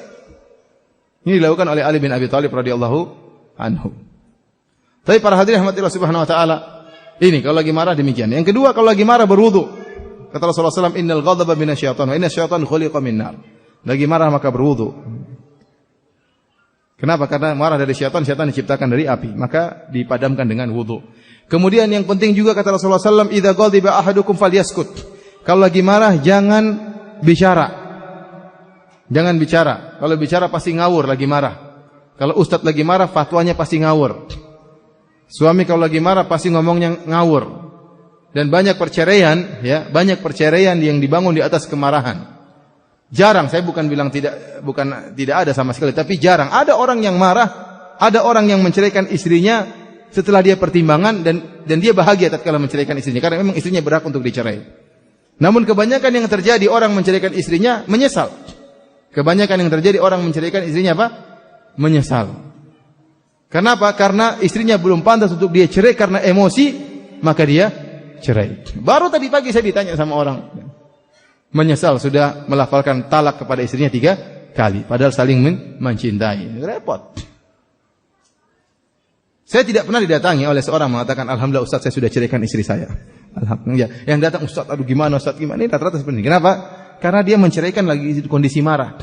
Ini dilakukan oleh Ali bin Abi Thalib radhiyallahu anhu. Tapi para hadirin rahmatillah subhanahu wa taala, ini kalau lagi marah demikian. Yang kedua, kalau lagi marah berwudu. Kata Rasulullah SAW, "Innal ghadaba minasyaitan wa innasyaitan khuliqa min nar." Lagi marah maka berwudu. Kenapa? Karena marah dari syaitan, syaitan diciptakan dari api, maka dipadamkan dengan wudu. Kemudian yang penting juga kata Rasulullah SAW, "Idza ghadiba ahadukum falyaskut." Kalau lagi marah jangan bicara. Jangan bicara. Kalau bicara pasti ngawur lagi marah. Kalau ustaz lagi marah fatwanya pasti ngawur. Suami kalau lagi marah pasti ngomongnya ngawur. Dan banyak perceraian, ya, banyak perceraian yang dibangun di atas kemarahan. Jarang, saya bukan bilang tidak ada sama sekali, tapi jarang. Ada orang yang marah, ada orang yang menceraikan istrinya setelah dia pertimbangan dan dia bahagia tatkala menceraikan istrinya karena memang istrinya berhak untuk dicerai. Namun kebanyakan yang terjadi orang menceraikan istrinya menyesal. Kebanyakan yang terjadi orang menceraikan istrinya apa? Menyesal. Kenapa? Karena istrinya belum pantas untuk dia cerai karena emosi, maka dia cerai. Baru tadi pagi saya ditanya sama orang, menyesal sudah melafalkan talak kepada istrinya 3 kali, padahal saling mencintai. Repot. Saya tidak pernah didatangi oleh seorang mengatakan, "Alhamdulillah Ustaz, saya sudah ceraikan istri saya." Alhamdulillah. Yang datang, "Ustaz, aduh gimana Ustaz, gimana?" Ini rata-rata seperti ini. Kenapa? Karena dia menceraikan lagi kondisi marah.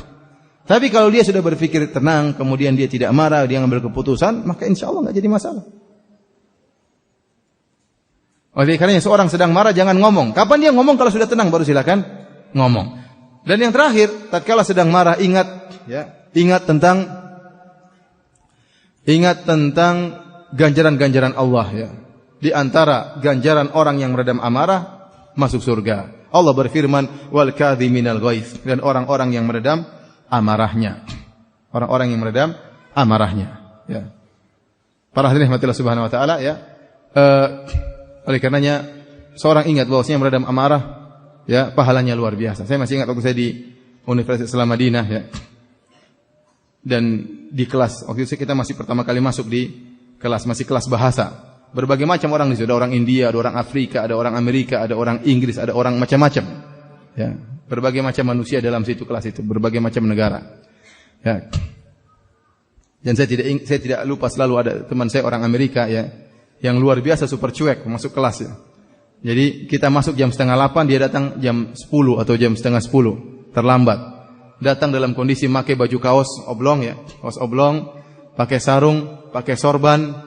Tapi kalau dia sudah berpikir tenang, kemudian dia tidak marah, dia mengambil keputusan, maka insya Allah nggak jadi masalah. Oleh karenanya seorang sedang marah jangan ngomong. Kapan dia ngomong? Kalau sudah tenang baru silakan ngomong. Dan yang terakhir, tatkala sedang marah ingat tentang ganjaran-ganjaran Allah ya. Di antara ganjaran orang yang meredam amarah masuk surga. Allah berfirman, "Wal kadhiminal ghaidz," dan orang-orang yang meredam amarahnya. Orang-orang yang meredam amarahnya, ya. Para hadirin rahmatillah subhanahu wa taala ya. Oleh karenanya seorang ingat bahwasanya meredam amarah ya pahalanya luar biasa. Saya masih ingat waktu saya di Universitas Islam Madinah ya. Dan di kelas waktu itu kita masih pertama kali masuk di kelas, masih kelas bahasa. Berbagai macam orang di situ, ada orang India, ada orang Afrika, ada orang Amerika, ada orang Inggris, ada orang macam-macam. Ya. Berbagai macam manusia dalam situ kelas itu, berbagai macam negara. Ya. Dan saya tidak lupa selalu ada teman saya orang Amerika ya, yang luar biasa super cuek masuk kelas ya. Jadi kita masuk jam 7:30, dia datang jam 10 atau jam 9:30, terlambat. Datang dalam kondisi pakai baju kaos oblong ya, kaos oblong, pakai sarung, pakai sorban,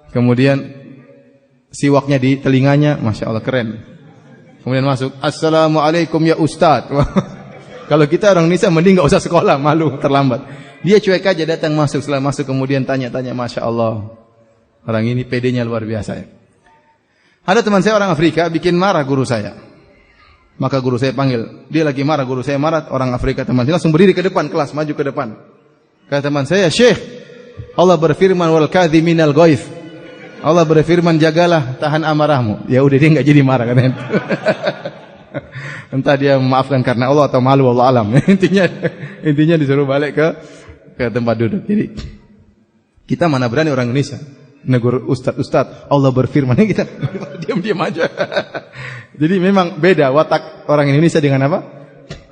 kemudian siwaknya di telinganya, masya Allah keren. Kemudian masuk, "Assalamualaikum ya Ustadz." Kalau kita orang Indonesia mending gak usah sekolah, malu terlambat. Dia cuek aja datang masuk, setelah masuk kemudian tanya-tanya, masya Allah. Orang ini PD-nya luar biasa ya. Ada teman saya orang Afrika bikin marah guru saya. Maka guru saya panggil, dia lagi marah, guru saya marah, orang Afrika teman saya langsung berdiri ke depan kelas, maju ke depan. Kata teman saya, "Syekh, Allah berfirman wal kadhiminal ghaidz." Allah berfirman jagalah tahan amarahmu. Ya udah dia enggak jadi marah katanya. Entah dia memaafkan karena Allah atau malu, wallahu alam. Intinya disuruh balik ke tempat duduk. Jadi kita mana berani orang Indonesia negur ustaz Allah berfirman, kita diam-diam aja. Jadi memang beda watak orang Indonesia dengan apa?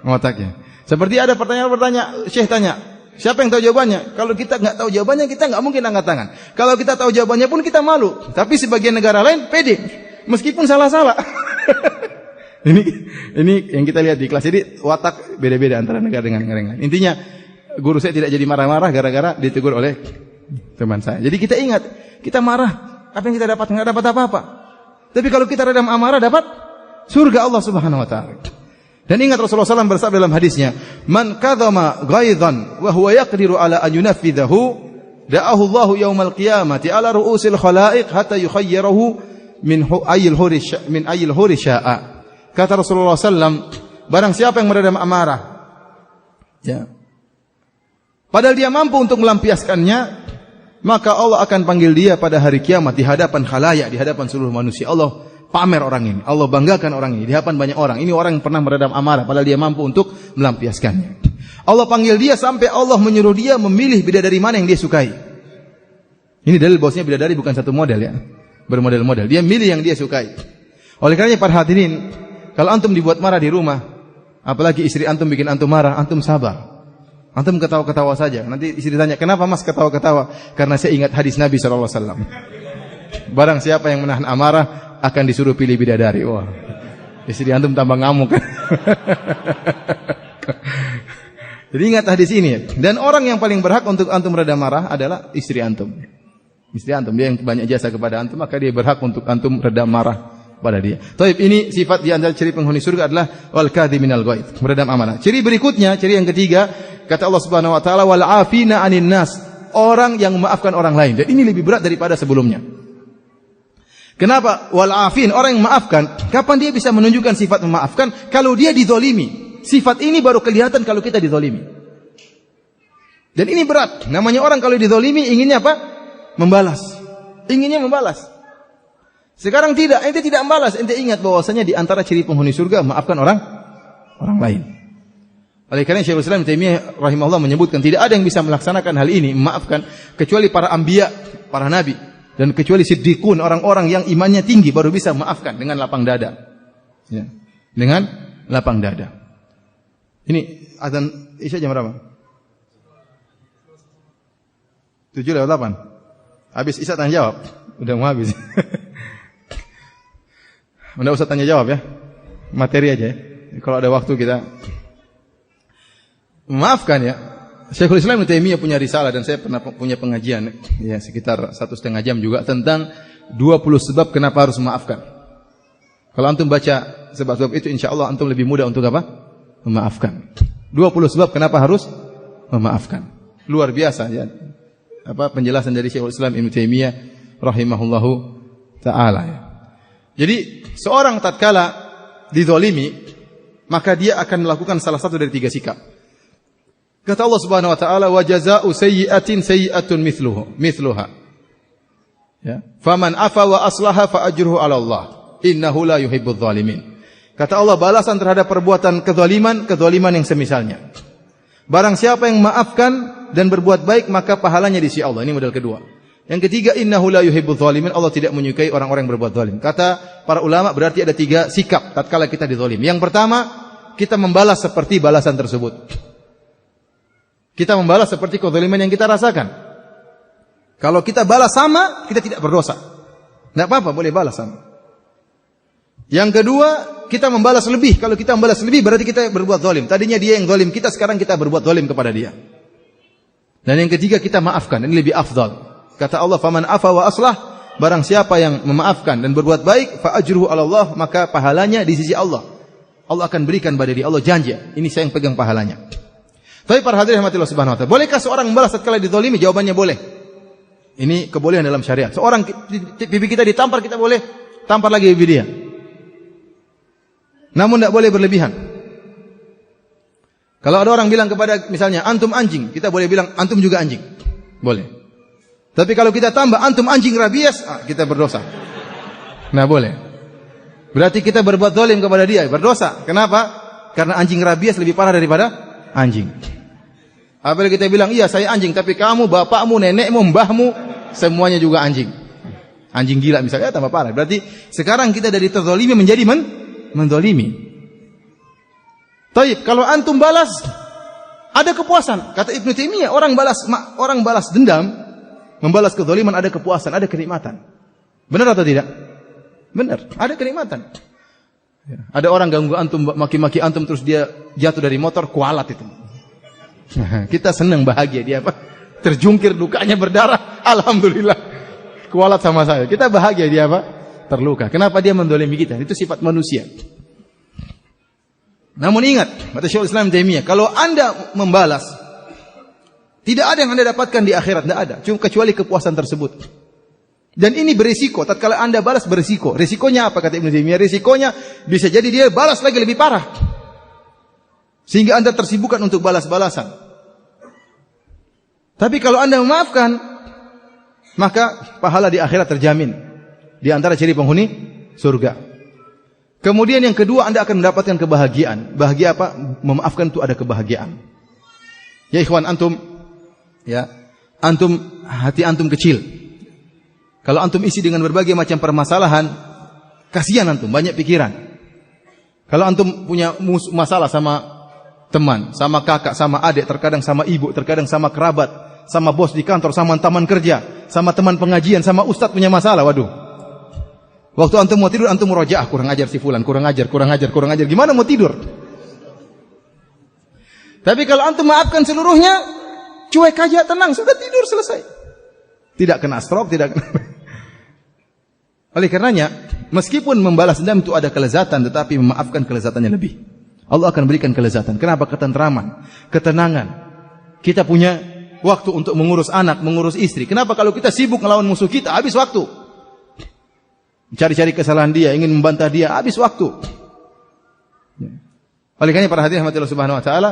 Wataknya. Seperti ada pertanyaan, Syekh tanya, siapa yang tahu jawabannya? Kalau kita nggak tahu jawabannya, kita nggak mungkin angkat tangan. Kalau kita tahu jawabannya pun kita malu. Tapi sebagian negara lain pede, meskipun salah-salah. Ini yang kita lihat di kelas. Jadi watak beda-beda antara negara dengan negara lain. Intinya guru saya tidak jadi marah-marah gara-gara ditegur oleh teman saya. Jadi kita ingat, kita marah, apa yang kita dapat? Nggak dapat apa-apa. Tapi kalau kita redam amarah, dapat surga Allah Subhanahu wa taala. Dan ingat Rasulullah SAW bersabda dalam hadisnya, "Man kadhama ghaidhan wa huwa yaqdiru ala an yunaffidahu, da'ahu Allahu yaumal qiyamati ala ru'usil khalaiq hatta yukhayyirahu min ayil huri sya'a." Kata Rasulullah SAW, barang siapa yang meredam amarah, ya, padahal dia mampu untuk melampiaskannya, maka Allah akan panggil dia pada hari kiamat di hadapan khalayak, di hadapan seluruh manusia. Allah pamer orang ini, Allah banggakan orang ini di hadapan banyak orang. Ini orang yang pernah meredam amarah padahal dia mampu untuk melampiaskannya. Allah panggil dia sampai Allah menyuruh dia memilih bidadari mana yang dia sukai. Ini dalil bahwasanya bidadari bukan satu model ya, bermodel-model. Dia milih yang dia sukai. Oleh karenanya para hadirin, kalau antum dibuat marah di rumah, apalagi istri antum bikin antum marah, antum sabar. Antum ketawa-ketawa saja. Nanti istri tanya, "Kenapa Mas ketawa-ketawa?" Karena saya ingat hadis Nabi SAW. Barang siapa yang menahan amarah akan disuruh pilih bidadari. Wah, istri antum tambah ngamuk kan? Jadi ingat hadis ini. Dan orang yang paling berhak untuk antum reda marah adalah istri antum. Istri antum, dia yang banyak jasa kepada antum, maka dia berhak untuk antum reda marah pada dia. Taib, ini sifat di antara ciri penghuni surga adalah wal kadhiminal ghaidh, meredam amarah. Ciri berikutnya, ciri yang ketiga, kata Allah Subhanahu wa taala, wal afina 'anin nas, orang yang memaafkan orang lain. Dan ini lebih berat daripada sebelumnya. Kenapa? Wal afin, orang yang memaafkan. Kapan dia bisa menunjukkan sifat memaafkan? Kalau dia dizalimi. Sifat ini baru kelihatan kalau kita dizalimi. Dan ini berat. Namanya orang kalau dizalimi inginnya apa? Membalas. Inginnya membalas. Sekarang tidak, ente tidak membalas. Ente ingat bahwasanya di antara ciri penghuni surga memaafkan orang lain. Oleh karena Syekhul Islam Ibnu Taimiyah rahimahullah menyebutkan tidak ada yang bisa melaksanakan hal ini, memaafkan, kecuali para anbiya, para nabi. Dan kecuali siddiqun, orang-orang yang imannya tinggi baru bisa memaafkan dengan lapang dada. Ya. Dengan lapang dada. Ini azan Isya jam berapa? 7:08. Habis Isya tanya jawab. Udah mau habis. Udah usah tanya jawab ya. Materi aja ya. Kalau ada waktu kita memaafkan ya. Syekhul Islam Ibnu Taimiyah punya risalah dan saya pernah punya pengajian ya sekitar 1,5 jam juga tentang 20 sebab kenapa harus memaafkan. Kalau antum baca sebab-sebab itu insyaallah antum lebih mudah untuk apa? Memaafkan. 20 sebab kenapa harus memaafkan. Luar biasa ya. Apa penjelasan dari Syekhul Islam Ibnu Taimiyah rahimahullahu taala ya. Jadi seorang tatkala dizalimi maka dia akan melakukan salah satu dari 3 sikap. Kata Allah Subhanahu wa taala, "Wa jazaa'u sayyi'atin sayyi'atun mithluha." Ya. "Faman afa wa aslaha fa ajruhu 'ala Allah. Innahu la yuhibbudz zalimin." Kata Allah, balasan terhadap perbuatan kezaliman yang semisalnya. Barang siapa yang memaafkan dan berbuat baik, maka pahalanya di sisi Allah. Ini model kedua. Yang ketiga, innahu la yuhibbudz zalimin. Allah tidak menyukai orang-orang yang berbuat zalim. Kata para ulama berarti ada 3 sikap tatkala kita dizalim. Yang pertama, kita membalas seperti balasan tersebut. Kita membalas seperti kezaliman yang kita rasakan. Kalau kita balas sama, kita tidak berdosa. Tidak apa-apa, boleh balas sama. Yang kedua, kita membalas lebih. Kalau kita membalas lebih, berarti kita berbuat zalim. Tadinya dia yang zalim kita, sekarang kita berbuat zalim kepada dia. Dan yang ketiga, kita maafkan. Ini lebih afdal. Kata Allah, "Faman afa wa aslah." Barang siapa yang memaafkan dan berbuat baik, fa ajruhu 'ala Allah, maka pahalanya di sisi Allah. Allah akan berikan pada dia. Allah janji, ini saya yang pegang pahalanya. Tapi para hadirin rahmatillah subhanahu wa ta'ala, bolehkah seorang membalas tatkala dizalimi? Jawabannya boleh. Ini kebolehan dalam syariat. Seorang pipi kita ditampar, kita boleh tampar lagi pipi dia. Namun tidak boleh berlebihan. Kalau ada orang bilang kepada misalnya antum anjing, kita boleh bilang antum juga anjing. Boleh. Tapi kalau kita tambah antum anjing rabies, kita berdosa. Nah boleh. Berarti kita berbuat zalim kepada dia, berdosa. Kenapa? Karena anjing rabies lebih parah daripada anjing. Apabila kita bilang, iya saya anjing, tapi kamu, bapakmu, nenekmu, mbahmu, semuanya juga anjing. Anjing gila misalnya, tambah parah. Berarti sekarang kita dari terzalimi menjadi menzalimi. Taib, kalau antum balas, ada kepuasan. Kata Ibnu Taimiyah, orang balas dendam, membalas kezaliman ada kepuasan, ada kenikmatan. Benar atau tidak? Benar, ada kenikmatan. Ada orang ganggu antum, maki-maki antum, terus dia jatuh dari motor, kualat itu. Kita senang, bahagia, dia apa? Terjungkir, lukanya berdarah, alhamdulillah. Kualat sama saya. Kita bahagia, dia apa? Terluka. Kenapa dia mendolimi kita? Itu sifat manusia. Namun ingat, kata Syekhul Islam Taimiyah, kalau Anda membalas, tidak ada yang Anda dapatkan di akhirat, tidak ada, cuma kecuali kepuasan tersebut. Dan ini berisiko, tatkala Anda balas berisiko. Risikonya apa kata Ibnu Taimiyah? Risikonya bisa jadi dia balas lagi lebih parah. Sehingga Anda tersibukkan untuk balas-balasan. Tapi kalau Anda memaafkan, maka pahala di akhirat terjamin. Di antara ciri penghuni surga. Kemudian yang kedua, Anda akan mendapatkan kebahagiaan. Bahagia apa? Memaafkan itu ada kebahagiaan. Ya ikhwan, antum, hati antum kecil. Kalau antum isi dengan berbagai macam permasalahan, kasihan antum, banyak pikiran. Kalau antum punya masalah sama teman, sama kakak, sama adik, terkadang sama ibu, terkadang sama kerabat, sama bos di kantor, sama teman kerja, sama teman pengajian, sama ustadz punya masalah, waduh. Waktu antum mau tidur, antum murojaah, kurang ajar si fulan, kurang ajar. Gimana mau tidur? Tapi kalau antum maafkan seluruhnya, cuek aja, tenang, sudah tidur, selesai. Tidak kena stroke, tidak kena. Oleh karenanya, meskipun membalas dendam itu ada kelezatan, tetapi memaafkan kelezatannya lebih. Allah akan berikan kelezatan. Kenapa? Ketentraman, ketenangan. Kita punya waktu untuk mengurus anak, mengurus istri. Kenapa? Kalau kita sibuk melawan musuh kita, habis waktu. Cari-cari kesalahan dia, ingin membantah dia, habis waktu. Oleh karenanya para hadirin rahmatillah subhanahu wa ta'ala,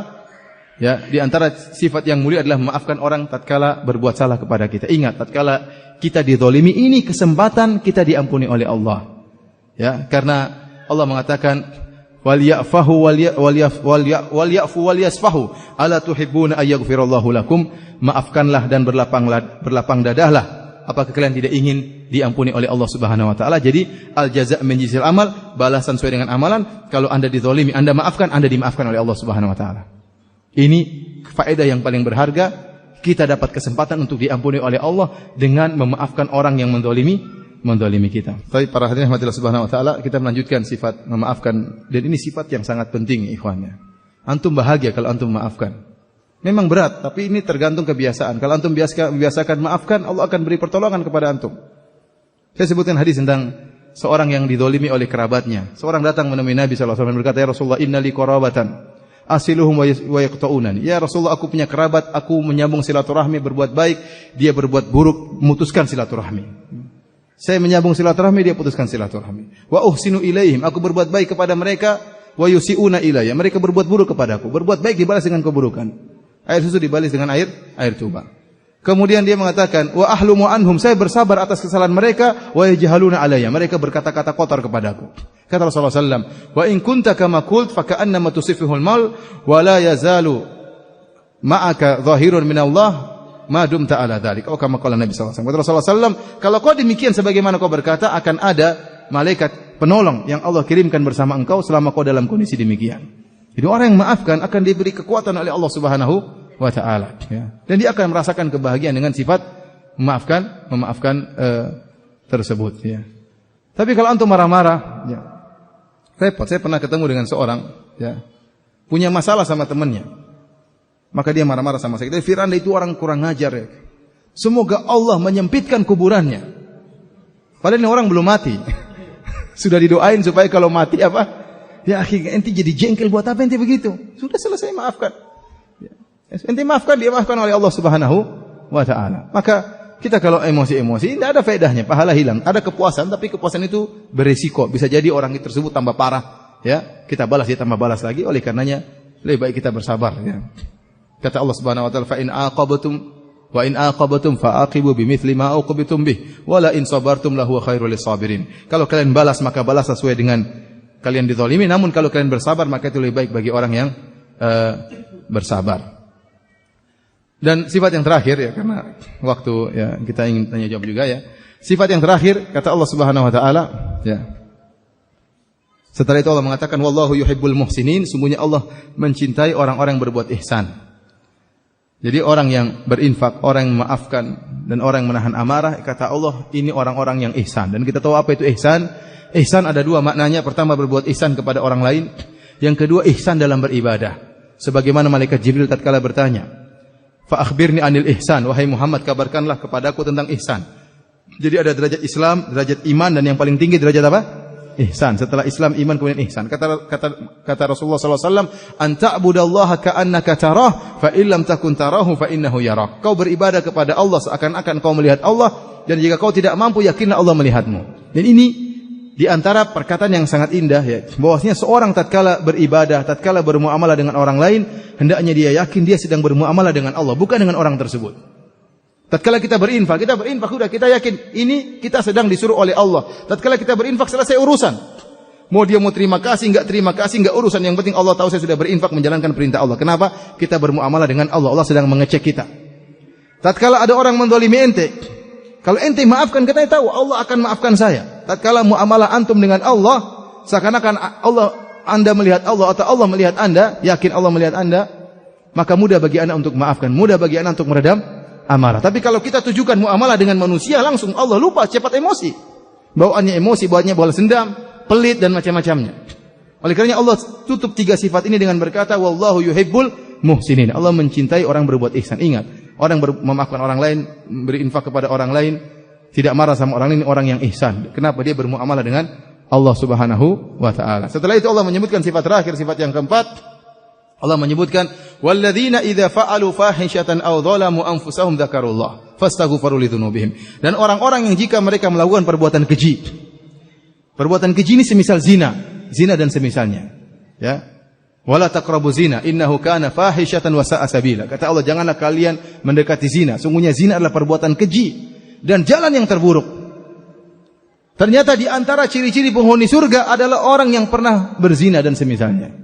di antara sifat yang mulia adalah memaafkan orang tatkala berbuat salah kepada kita. Ingat, tatkala kita dizalimi, ini kesempatan kita diampuni oleh Allah. Karena Allah mengatakan, "Walyafahu walyafu walyasfahu, ala tuhibbuna ayyaghfirallahu lakum?" Maafkanlah dan berlapang dadahlah. Apakah kalian tidak ingin diampuni oleh Allah Subhanahu wa taala? Jadi al-jaza' min jinsil amal, balasan sesuai dengan amalan. Kalau Anda dizalimi, Anda maafkan, Anda dimaafkan oleh Allah Subhanahu wa taala. Ini faedah yang paling berharga. Kita dapat kesempatan untuk diampuni oleh Allah dengan memaafkan orang yang menzalimi kita. Tapi para hadirin rahmatillah subhanahu wa taala, kita melanjutkan sifat memaafkan, dan ini sifat yang sangat penting ikhwannya. Antum bahagia kalau antum memaafkan. Memang berat, tapi ini tergantung kebiasaan. Kalau antum biasakan maafkan, Allah akan beri pertolongan kepada antum. Saya sebutkan hadis tentang seorang yang dizalimi oleh kerabatnya. Seorang datang menemui Nabi sallallahu alaihi wasallam berkata, "Ya Rasulullah, inna li qarabatan asiluhum wa yaqta'unani." Ya Rasulullah, aku punya kerabat, aku menyambung silaturahmi, berbuat baik, dia berbuat buruk, memutuskan silaturahmi. Saya menyambung silaturahmi, dia putuskan silaturahmi. Wa uhsinu ilaihim, aku berbuat baik kepada mereka, wa yusiuna ilayya, mereka berbuat buruk kepadaku. Berbuat baik dibalas dengan keburukan. Air susu dibalas dengan air tuba. Kemudian dia mengatakan, wa ahlumu anhum, saya bersabar atas kesalahan mereka, wa yajhaluna alayya, mereka berkata-kata kotor kepadaku. Kata Rasulullah sallallahu, wa in kunta kama qult fa ka'annama tusifihul mal wa la yazalu ma'aka zahirun minallah ma dumta ala dzalik. Oh, kama qala Nabi sallallahu alaihi wasallam. Kata Rasulullah sallallahu, kalau kau demikian sebagaimana kau berkata, akan ada malaikat penolong yang Allah kirimkan bersama engkau selama kau dalam kondisi demikian. Jadi orang yang memaafkan akan diberi kekuatan oleh Allah Subhanahu wa taala, dan dia akan merasakan kebahagiaan dengan sifat memaafkan tersebut, Tapi kalau antum marah-marah, repot. Saya pernah ketemu dengan seorang, punya masalah sama temannya. Maka dia marah-marah sama saya. Firanda itu orang kurang ajar, Semoga Allah menyempitkan kuburannya. Padahal ini orang belum mati. Sudah didoain supaya kalau mati apa? Ya akhi, ente jadi jengkel buat apa ente begitu? Sudah selesai, maafkan. Ente maafkan, dia maafkan oleh Allah Subhanahu wa taala. Maka kita kalau emosi-emosi, tidak ada faedahnya, pahala hilang. Ada kepuasan, tapi kepuasan itu berisiko. Bisa jadi orang tersebut tambah parah, Kita balas, dia tambah balas lagi. Oleh karenanya lebih baik kita bersabar, Kata Allah Subhanahu wa taala, "Fa in aqabtum Wa in aqabatum fa'aqibu bimithli ma uqibtum bih, wa la in sabartum lahu khairul lisabirin. Kalau kalian balas maka balas sesuai dengan kalian dizalimi, namun kalau kalian bersabar maka itu lebih baik bagi orang yang bersabar. Dan sifat yang terakhir ya, karena waktu ya kita ingin tanya jawab juga ya. Sifat yang terakhir kata Allah Subhanahu wa taala ya. Setelah itu Allah mengatakan wallahu yuhibbul muhsinin, sungguhnya Allah mencintai orang-orang yang berbuat ihsan. Jadi orang yang berinfak, orang yang memaafkan dan orang yang menahan amarah, kata Allah ini orang-orang yang ihsan. Dan kita tahu apa itu ihsan? Ihsan ada dua maknanya. Pertama berbuat ihsan kepada orang lain, yang kedua ihsan dalam beribadah. Sebagaimana malaikat Jibril tatkala bertanya, "Fa akhbirni anil ihsan," wahai Muhammad kabarkanlah kepadaku tentang ihsan. Jadi ada derajat Islam, derajat iman, dan yang paling tinggi derajat apa? Ihsan. Setelah Islam, iman, kemudian ihsan. Kata Rasulullah SAW, "Anta'budallaha ka'annaka tarah, fa illam takun tarahu fa innahu yarak." Kau beribadah kepada Allah seakan-akan kau melihat Allah, dan jika kau tidak mampu, yakinlah Allah melihatmu. Dan ini di antara perkataan yang sangat indah ya, bahwasanya seorang tatkala beribadah, tatkala bermuamalah dengan orang lain, hendaknya dia yakin dia sedang bermuamalah dengan Allah, bukan dengan orang tersebut. Tatkala kita berinfak sudah kita yakin ini kita sedang disuruh oleh Allah. Tatkala kita berinfak selesai urusan. Mau dia mau terima kasih enggak urusan, yang penting Allah tahu saya sudah berinfak menjalankan perintah Allah. Kenapa? Kita bermuamalah dengan Allah. Allah sedang mengecek kita. Tatkala ada orang mendolimi ente, kalau ente maafkan, kita tahu Allah akan maafkan saya. Tatkala muamalah antum dengan Allah, seakan-akan Anda melihat Allah atau Allah melihat Anda, yakin Allah melihat Anda, maka mudah bagi Anda untuk maafkan, mudah bagi Anda untuk meredam amarah. Tapi kalau kita tujukan muamalah dengan manusia, langsung Allah lupa, cepat emosi. Bawaannya emosi, bawaannya balas dendam, pelit dan macam-macamnya. Oleh karenanya Allah tutup tiga sifat ini dengan berkata wallahu yuhibbul muhsinin. Allah mencintai orang berbuat ihsan. Ingat, orang memaafkan orang lain, berinfak kepada orang lain, tidak marah sama orang lain, orang yang ihsan. Kenapa? Dia bermuamalah dengan Allah Subhanahu wa taala. Setelah itu Allah menyebutkan sifat terakhir, sifat yang keempat. Allah menyebutkan walladzina idza fa'alu fahishatan aw dzalamu anfusahum dzakarullah fastaghfiru lidzunubihim. Dan orang-orang yang jika mereka melakukan perbuatan keji. Perbuatan keji ini semisal zina dan semisalnya. Ya. Wala taqrabu zina innahu kana fahishatan wa sa'a sabila. Kata Allah, janganlah kalian mendekati zina. Sungguhnya zina adalah perbuatan keji dan jalan yang terburuk. Ternyata di antara ciri-ciri penghuni surga adalah orang yang pernah berzina dan semisalnya.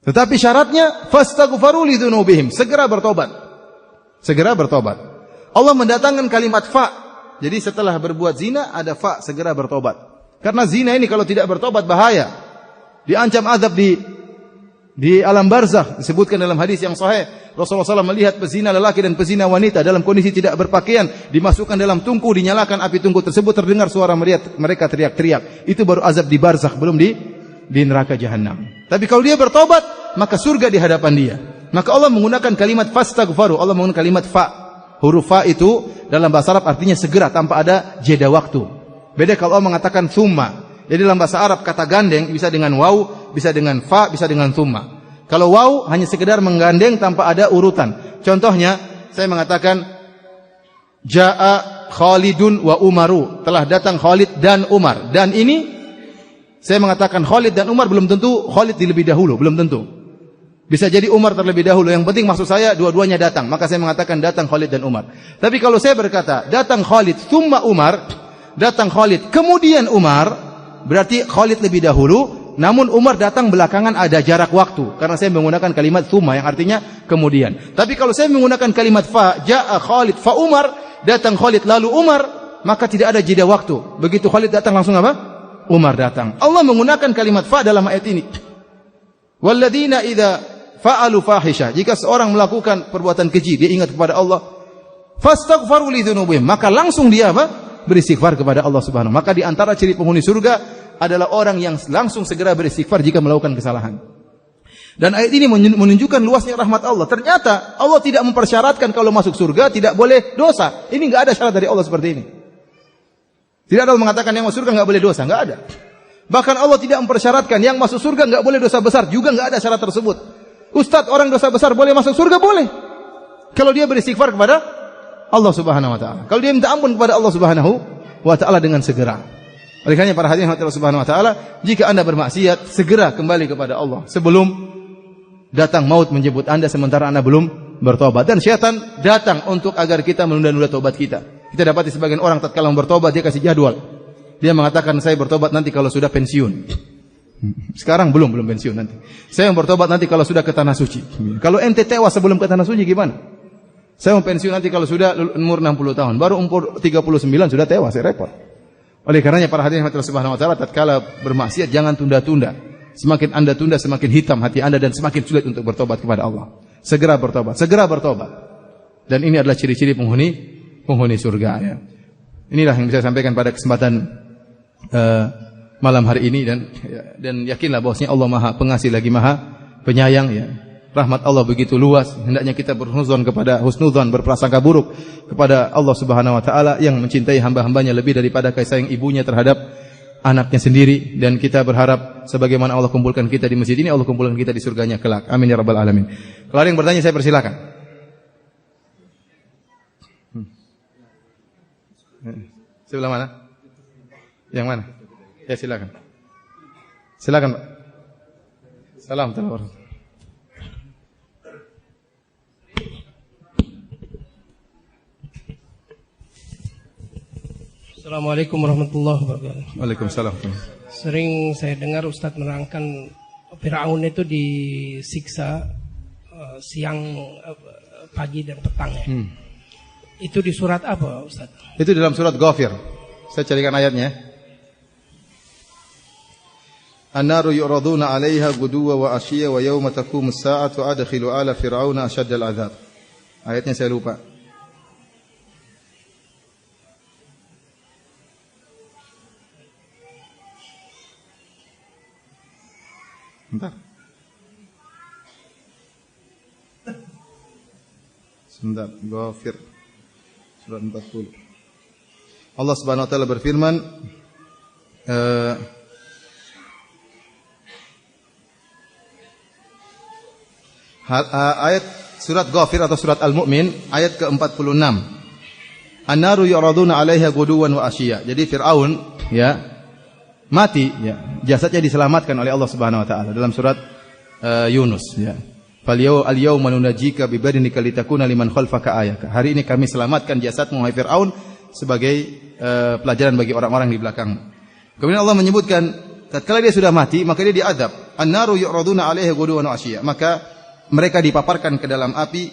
Tetapi syaratnya fastaghfiru lidzunubihim, segera bertobat. Segera bertobat. Allah mendatangkan kalimat fa. Jadi setelah berbuat zina ada fa, segera bertobat. Karena zina ini kalau tidak bertobat bahaya. Diancam azab di alam barzakh. Disebutkan dalam hadis yang sahih, Rasulullah SAW melihat pezina lelaki dan pezina wanita dalam kondisi tidak berpakaian, dimasukkan dalam tungku, dinyalakan api tungku tersebut, terdengar suara mereka teriak-teriak. Itu baru azab di barzakh, belum di neraka jahanam. Tapi kalau dia bertobat, maka surga di hadapan dia. Maka Allah menggunakan kalimat fastaghfaru. Allah menggunakan kalimat fa. Huruf fa itu dalam bahasa Arab artinya segera tanpa ada jeda waktu. Beda kalau Allah mengatakan thumma. Jadi dalam bahasa Arab kata gandeng bisa dengan waw, bisa dengan fa, bisa dengan thumma. Kalau waw hanya sekedar menggandeng tanpa ada urutan. Contohnya saya mengatakan jaa Khalidun wa Umaru. Telah datang Khalid dan Umar. Dan ini saya mengatakan Khalid dan Umar, belum tentu Khalid lebih dahulu, belum tentu. Bisa jadi Umar terlebih dahulu. Yang penting maksud saya dua-duanya datang. Maka saya mengatakan datang Khalid dan Umar. Tapi kalau saya berkata datang Khalid thumma Umar, datang Khalid kemudian Umar, berarti Khalid lebih dahulu, namun Umar datang belakangan, ada jarak waktu. Karena saya menggunakan kalimat thumma yang artinya kemudian. Tapi kalau saya menggunakan kalimat fa, jaa Khalid fa Umar, datang Khalid lalu Umar, maka tidak ada jeda waktu. Begitu Khalid datang langsung apa? Umar datang. Allah menggunakan kalimat fa dalam ayat ini. Walladzina idza fa'alu fahisha, jika seorang melakukan perbuatan keji, dia ingat kepada Allah, fastaghfiru lidzunubihim, maka langsung dia apa? Beristighfar kepada Allah Subhanahu. Maka di antara ciri penghuni surga adalah orang yang langsung segera beristighfar jika melakukan kesalahan. Dan ayat ini menunjukkan luasnya rahmat Allah. Ternyata Allah tidak mempersyaratkan kalau masuk surga tidak boleh dosa. Ini enggak ada syarat dari Allah seperti ini. Tidak ada mengatakan yang masuk surga enggak boleh dosa, enggak ada. Bahkan Allah tidak mempersyaratkan yang masuk surga enggak boleh dosa besar, juga enggak ada syarat tersebut. Ustaz, orang dosa besar boleh masuk surga? Boleh. Kalau dia beristighfar kepada Allah Subhanahu wa taala. Kalau dia minta ampun kepada Allah Subhanahu wa taala dengan segera. Oleh karena para hadirin Allah Subhanahu wa taala, jika Anda bermaksiat, segera kembali kepada Allah sebelum datang maut menjemput Anda sementara Anda belum bertobat. Dan syaitan datang untuk agar kita menunda-nunda tobat kita. Kita dapati sebagian orang tatkala bertobat dia kasih jadwal. Dia mengatakan saya bertobat nanti kalau sudah pensiun. Sekarang belum pensiun nanti. Saya mau bertobat nanti kalau sudah ke tanah suci. Kalau ente tewas sebelum ke tanah suci gimana? Saya mau pensiun nanti kalau sudah umur 60 tahun. Baru umur 39 sudah tewas, repot. Oleh karenanya para hadirin Allah Subhanahu wa taala tatkala bermaksiat jangan tunda-tunda. Semakin Anda tunda semakin hitam hati Anda dan semakin sulit untuk bertobat kepada Allah. Segera bertobat, segera bertobat. Dan ini adalah ciri-ciri penghuni surga ya. Inilah yang bisa saya sampaikan pada kesempatan malam hari ini dan yakinlah bahwasanya Allah Maha Pengasih lagi Maha Penyayang ya. Rahmat Allah begitu luas, hendaknya kita husnudzon berprasangka buruk kepada Allah Subhanahu wa taala yang mencintai hamba-hambanya lebih daripada kasih sayang ibunya terhadap anaknya sendiri, dan kita berharap sebagaimana Allah kumpulkan kita di masjid ini, Allah kumpulkan kita di surganya kelak. Amin ya rabbal alamin. Kalau ada yang bertanya saya persilakan. Sebelah mana? Yang mana? Ya silakan. Silakan, Pak. Salam warahmatullahi. Assalamualaikum warahmatullahi wabarakatuh. Waalaikumsalam. Sering saya dengar Ustadz menerangkan Fir'aun itu disiksa siang, pagi dan petang ya. Itu di surat apa Ustadz? Itu dalam surat Ghafir. Saya carikan ayatnya. An-naru yu'raduna 'alaiha guduwa wa 'ashiyya wa yawma taqumus sa'atu adkhilu ala fir'auna asyaddal 'adzab. Ayatnya saya lupa. Sebentar, Ghafir surat 40. Allah Subhanahu wa taala berfirman ayat surat Ghafir atau surat Al-Mu'min ayat ke-46. An-naru yu'raduna 'alaiha ghuduwan wa 'ashiyya. Jadi Firaun ya mati ya, jasadnya diselamatkan oleh Allah Subhanahu wa taala dalam surat Yunus ya. Al-yawma nunajjika bi badanika litakuna liman khalfaka ayatan. Hari ini kami selamatkan jasadmu wahai Firaun sebagai pelajaran bagi orang-orang di belakangmu. Kemudian Allah menyebutkan tatkala dia sudah mati maka dia diazab. An-naru yu'raduna 'alaiha ghuduwan wa 'ashiyya. Maka mereka dipaparkan ke dalam api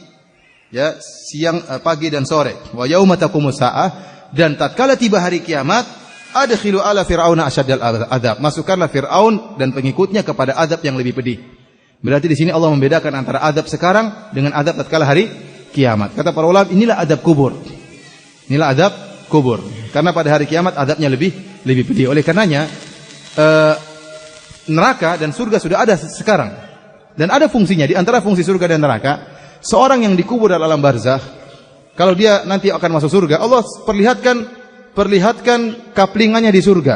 ya siang, pagi dan sore. Wa yauma taqumus saah, dan tatkala tiba hari kiamat adkhilu ala fir'auna asyaddal adzab. Masukkanlah Firaun dan pengikutnya kepada azab yang lebih pedih. Berarti di sini Allah membedakan antara azab sekarang dengan azab tatkala hari kiamat. Kata para ulama, inilah azab kubur. Inilah azab kubur. Karena pada hari kiamat azabnya lebih pedih. Oleh karenanya neraka dan surga sudah ada sekarang. Dan ada fungsinya. Di antara fungsi surga dan neraka, seorang yang dikubur dalam alam barzakh, kalau dia nanti akan masuk surga, Allah perlihatkan kaplingannya di surga.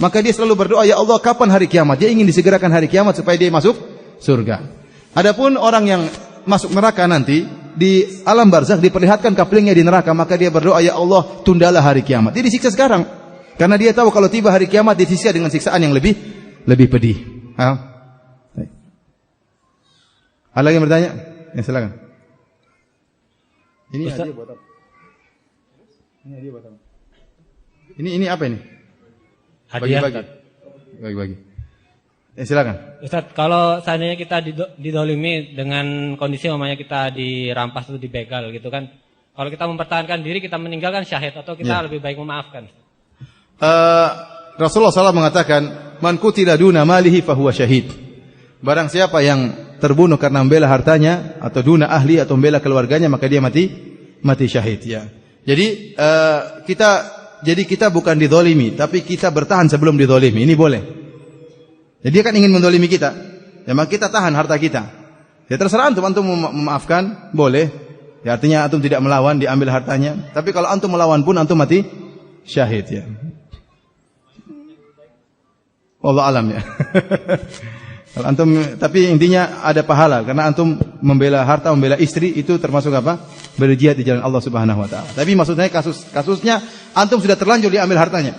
Maka dia selalu berdoa, ya Allah kapan hari kiamat? Dia ingin disegerakan hari kiamat supaya dia masuk surga. Adapun orang yang masuk neraka nanti di alam barzakh diperlihatkan kaplingnya di neraka, maka dia berdoa, ya Allah tundalah hari kiamat. Dia disiksa sekarang karena dia tahu kalau tiba hari kiamat disiksa dengan siksaan yang lebih pedih. Ada lagi yang bertanya? Ya silakan. Ini hadiah buat apa? Ini hadiah buat apa? Ini apa ini? Hadiah. Bagi-bagi. Ya silakan. Ustaz, kalau seandainya kita didolimi dengan kondisi umpamanya kita dirampas atau dibegal gitu kan, kalau kita mempertahankan diri, kita meninggalkan syahid atau kita lebih baik memaafkan? Rasulullah SAW mengatakan, man qutila duna malihi fahuwa syahid. Barang siapa yang terbunuh karena membela hartanya atau duna ahli atau membela keluarganya, maka dia mati syahid ya. Jadi kita bukan didolimi, tapi kita bertahan sebelum didolimi. Ini boleh. Jadi dia kan ingin mendolimi kita, ya maka kita tahan harta kita. Ya terserah antum memaafkan, boleh. Ya artinya antum tidak melawan, diambil hartanya. Tapi kalau antum melawan pun antum mati syahid ya. Wallahu alam ya. Kalau antum, tapi intinya ada pahala karena antum membela harta, membela istri itu termasuk apa? Berjihad di jalan Allah Subhanahu wa taala. Tapi maksudnya kasusnya antum sudah terlanjur diambil hartanya.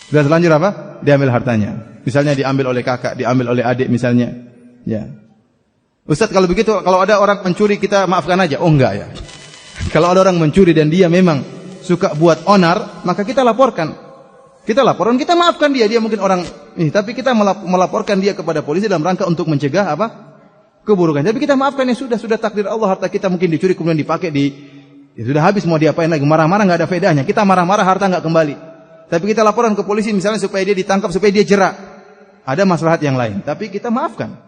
Sudah terlanjur apa? Diambil hartanya. Misalnya diambil oleh kakak, diambil oleh adik misalnya. Ya. Ustaz, kalau begitu, kalau ada orang mencuri kita maafkan aja? Oh enggak ya. Kalau ada orang mencuri dan dia memang suka buat onar, maka kita laporkan. Kita maafkan dia. Dia mungkin orang ini, tapi kita melaporkan dia kepada polisi dalam rangka untuk mencegah apa? Keburukan. Tapi kita maafkan, ya sudah takdir Allah, harta kita mungkin dicuri kemudian dipakai ya sudah habis, mau diapain lagi? Marah-marah enggak ada faedahnya. Kita marah-marah harta enggak kembali. Tapi kita laporan ke polisi misalnya supaya dia ditangkap, supaya dia jerak. Ada maslahat yang lain, tapi kita maafkan.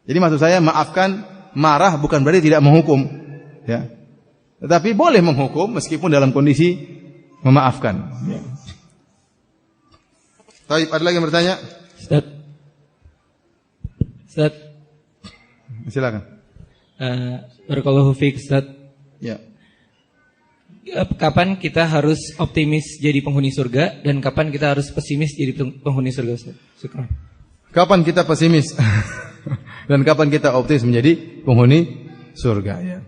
Jadi maksud saya, maafkan, marah bukan berarti tidak menghukum, ya. Tetapi boleh menghukum meskipun dalam kondisi memaafkan. Ya. Baik, ada lagi yang bertanya? Ustaz. Silakan. Barakallahu fiik, Ustaz. Ya. Kapan kita harus optimis jadi penghuni surga dan kapan kita harus pesimis jadi penghuni surga, Ustaz? Syukran. Kapan kita pesimis dan kapan kita optimis menjadi penghuni surga, ya.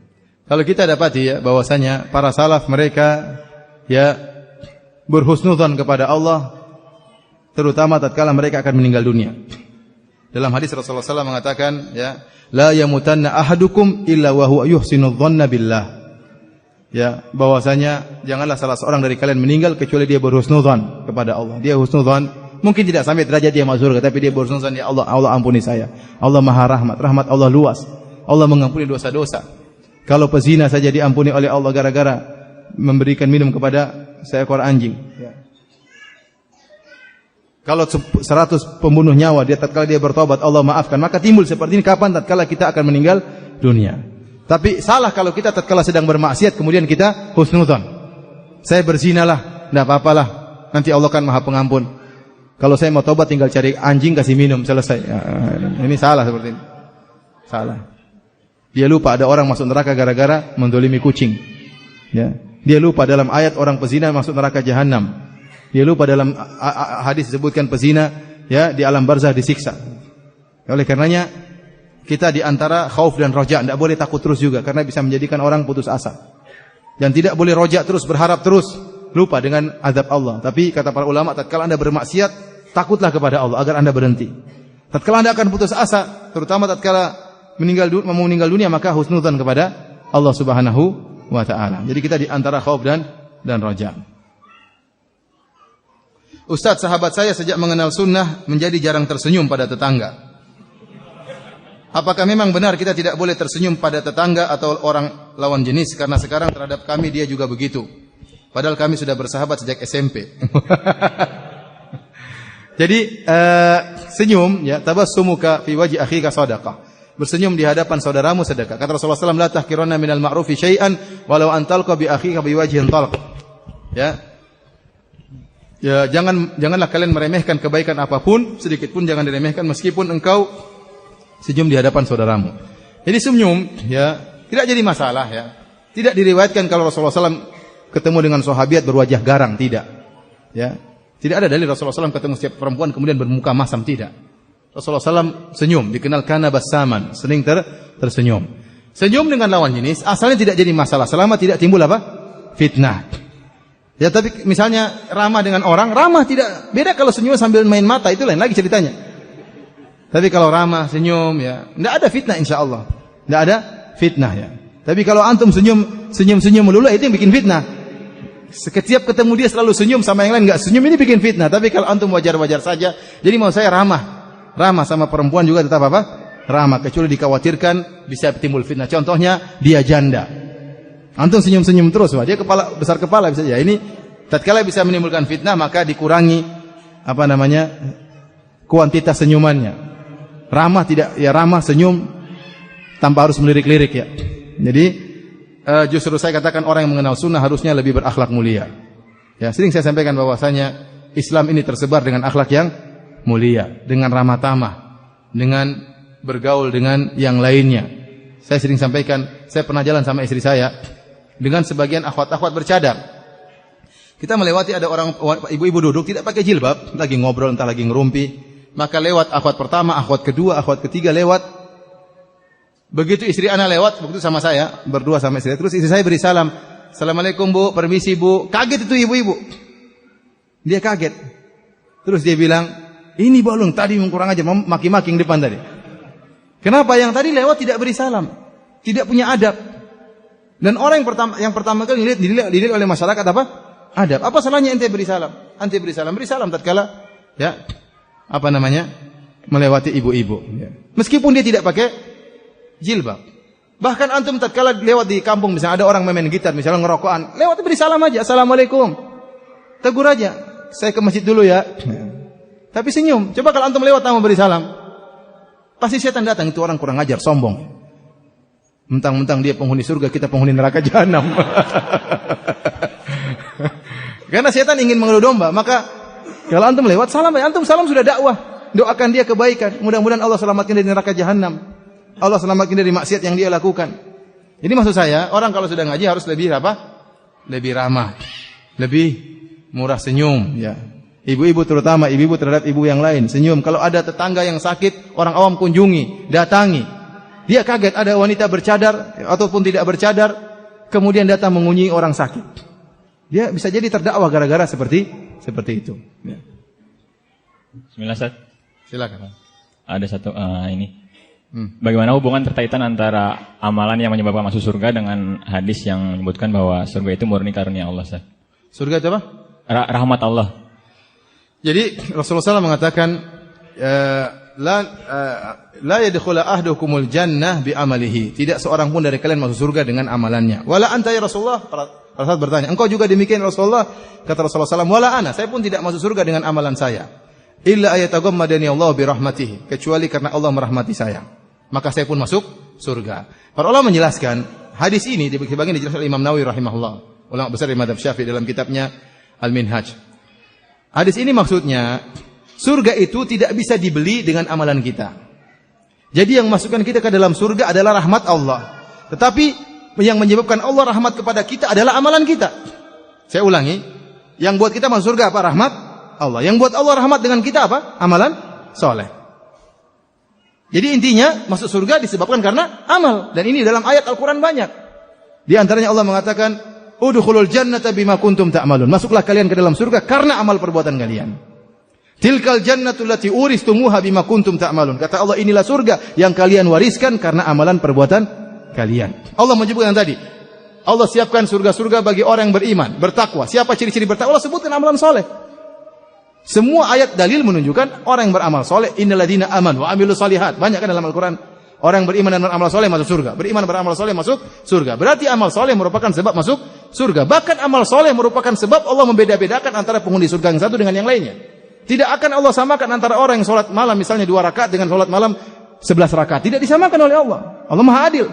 Kalau kita dapati ya bahwasanya para salaf mereka ya berhusnudzon kepada Allah, terutama tatkala mereka akan meninggal dunia. Dalam hadis Rasulullah SAW mengatakan, ya, la yamutanna ahadukum illa wa huwa yuhsinu dhanna billah. Ya, bahwasanya janganlah salah seorang dari kalian meninggal kecuali dia berhusnudzon kepada Allah. Dia husnudzon, mungkin tidak sampai derajat dia masuk surga, tapi dia berhusnudzon, ya Allah ampuni saya. Allah Maha Rahmat, rahmat Allah luas. Allah mengampuni dosa-dosa. Kalau pezina saja diampuni oleh Allah gara-gara memberikan minum kepada seekor anjing. Ya. Kalau 100 pembunuh nyawa, tatkala dia bertobat Allah maafkan, maka timbul seperti ini kapan? Tatkala kita akan meninggal dunia. Tapi salah kalau kita tatkala sedang bermaksiat kemudian kita husnudzon. Saya berzinalah, enggak apalah. Nanti Allah kan Maha Pengampun. Kalau saya mau tobat tinggal cari anjing kasih minum, selesai. Ya, ini salah seperti ini. Salah. Dia lupa ada orang masuk neraka gara-gara mendolimi kucing. Ya. Dia lupa dalam ayat orang pezina masuk neraka jahanam. Dia lupa dalam hadis disebutkan pezina ya di alam barzah disiksa. Oleh karenanya kita di antara khauf dan roja, tidak boleh takut terus juga karena bisa menjadikan orang putus asa. Dan tidak boleh roja terus, berharap terus, lupa dengan azab Allah. Tapi kata para ulama, tatkala Anda bermaksiat, takutlah kepada Allah agar Anda berhenti. Tatkala Anda akan putus asa, terutama tatkala mau meninggal dunia, maka husnudzan kepada Allah Subhanahu wa taala. Jadi kita di antara khauf dan roja. Ustaz, sahabat saya sejak mengenal sunnah menjadi jarang tersenyum pada tetangga. Apakah memang benar kita tidak boleh tersenyum pada tetangga atau orang lawan jenis karena sekarang terhadap kami dia juga begitu? Padahal kami sudah bersahabat sejak SMP. Jadi senyum ya, tabassumuka fi wajhi akhika shadaqah. Bersenyum di hadapan saudaramu sedekah. Kata Rasulullah SAW, la tahqiranna minal ma'rufi syai'an walau an talqa bi akhika bi wajhin talq. Ya. Ya, janganlah kalian meremehkan kebaikan apapun, sedikit pun jangan diremehkan meskipun engkau senyum di hadapan saudaramu. Jadi senyum ya tidak jadi masalah ya. Tidak diriwayatkan kalau Rasulullah SAW ketemu dengan sahabiat berwajah garang, tidak. Ya. Tidak ada dalil Rasulullah SAW ketemu setiap perempuan kemudian bermuka masam, tidak. Rasulullah SAW senyum, dikenal kana bassaman, sering tersenyum. Senyum dengan lawan jenis asalnya tidak jadi masalah selama tidak timbul apa? Fitnah. Ya, tapi misalnya ramah dengan orang, ramah tidak beda kalau senyum sambil main mata, itu lain lagi ceritanya. Tapi kalau ramah, senyum ya, tidak ada fitnah insyaallah. Tidak ada fitnah ya. Tapi kalau antum senyum melulu, itu yang bikin fitnah. Setiap ketemu dia selalu senyum, sama yang lain enggak senyum, ini bikin fitnah. Tapi kalau antum wajar-wajar saja, jadi mau saya ramah sama perempuan juga tetap apa? Ramah, kecuali dikhawatirkan bisa timbul fitnah. Contohnya dia janda. Antum senyum-senyum terus, wah, dia besar kepala bisa ya. Ini tatkala bisa menimbulkan fitnah, maka dikurangi kuantitas senyumannya. Ramah tidak ya, ramah senyum tanpa harus melirik-lirik ya. Jadi justru saya katakan orang yang mengenal sunnah harusnya lebih berakhlak mulia. Ya, sering saya sampaikan bahwasanya Islam ini tersebar dengan akhlak yang mulia, dengan ramah tamah, dengan bergaul dengan yang lainnya. Saya sering sampaikan, saya pernah jalan sama istri saya dengan sebagian akhwat-akhwat bercadar. Kita melewati ada orang ibu-ibu duduk tidak pakai jilbab, lagi ngobrol entah lagi ngerumpi. Maka lewat akhwat pertama, akhwat kedua, akhwat ketiga lewat. Begitu istri ana lewat, begitu sama saya, berdua sama istri. Terus istri saya beri salam. Assalamualaikum Bu, permisi Bu. Kaget itu ibu-ibu. Dia kaget. Terus dia bilang, ini bolong tadi kurang aja, maki-maki di depan tadi. Kenapa? Yang tadi lewat tidak beri salam, tidak punya adab. Dan orang yang pertama kali dilihat oleh masyarakat apa? Adab. Apa salahnya ente beri salam? Ente beri salam tatkala ya melewati ibu-ibu. Ya. Meskipun dia tidak pakai jilbab. Bahkan antum tatkala lewat di kampung misalnya ada orang main gitar, misalnya ngerokokan, lewat beri salam aja, assalamualaikum. Tegur aja, saya ke masjid dulu ya. Tapi senyum. Coba kalau antum lewat tanpa beri salam, pasti setan datang, itu orang kurang ajar, sombong. Mentang-mentang dia penghuni surga, kita penghuni neraka jahanam. Karena setan ingin mengeluh domba, maka kalau antum lewat salam, antum salam sudah dakwah, doakan dia kebaikan. Mudah-mudahan Allah selamatkan dari neraka jahanam. Allah selamatkan dari maksiat yang dia lakukan. Jadi maksud saya, orang kalau sudah ngaji harus lebih apa? Lebih ramah, lebih murah senyum, ya. Ibu-ibu terutama, ibu-ibu terhadap ibu yang lain, senyum. Kalau ada tetangga yang sakit, orang awam kunjungi, datangi. Dia kaget ada wanita bercadar ataupun tidak bercadar, kemudian datang mengunjungi orang sakit. Dia bisa jadi terdakwah gara-gara seperti itu. Ya. Bismillah, Ustaz. Silakan. Ada satu ini. Bagaimana hubungan terkaitan antara amalan yang menyebabkan masuk surga dengan hadis yang menyebutkan bahwa surga itu murni karunia Allah, Ustaz? Surga itu apa? Rahmat Allah. Jadi Rasulullah SAW mengatakan la yadkhulu ahdukumul jannah bi amalihi. Tidak seorang pun dari kalian masuk surga dengan amalannya. Wala anta ya Rasulullah? Rasul bertanya, engkau juga demikian Rasulullah? Kata Rasulullah SAW, wala ana, saya pun tidak masuk surga dengan amalan saya. Illa ayataghammadani Allah bi rahmatihi, kecuali karena Allah merahmati saya, maka saya pun masuk surga. Para ulama menjelaskan hadis ini sebagian dijelaskan oleh Imam Nawawi rahimahullah, ulama besar di mazhab Syafi'i dalam kitabnya Al-Minhaj. Hadis ini maksudnya surga itu tidak bisa dibeli dengan amalan kita. Jadi yang masukkan kita ke dalam surga adalah rahmat Allah. Tetapi yang menyebabkan Allah rahmat kepada kita adalah amalan kita. Saya ulangi, yang buat kita masuk surga apa? Rahmat Allah. Yang buat Allah rahmat dengan kita apa? Amalan soleh. Jadi intinya masuk surga disebabkan karena amal. Dan ini dalam ayat Al-Quran banyak. Di antaranya Allah mengatakan, udkhulul jannata bima kuntum ta'malun. Masuklah kalian ke dalam surga karena amal perbuatan kalian. Tilkal jannatul lati uristumuha bima kuntum ta'malun. Kata Allah, inilah surga yang kalian wariskan karena amalan perbuatan kalian. Allah menyebutkan tadi, Allah siapkan surga-surga bagi orang yang beriman, bertakwa. Siapa ciri-ciri bertakwa? Allah sebutkan amalan soleh. Semua ayat dalil menunjukkan orang yang beramal soleh, innalladzina amanu wa amilus solihat. Banyak kan dalam Al-Quran. Orang yang beriman dan beramal soleh masuk surga. Beriman beramal soleh masuk surga. Berarti amal soleh merupakan sebab masuk surga. Bahkan amal soleh merupakan sebab Allah membeda-bedakan antara penghuni surga yang satu dengan yang lainnya. Tidak akan Allah samakan antara orang yang sholat malam misalnya 2 rakaat dengan sholat malam 11 rakaat. Tidak disamakan oleh Allah. Allah Maha Adil.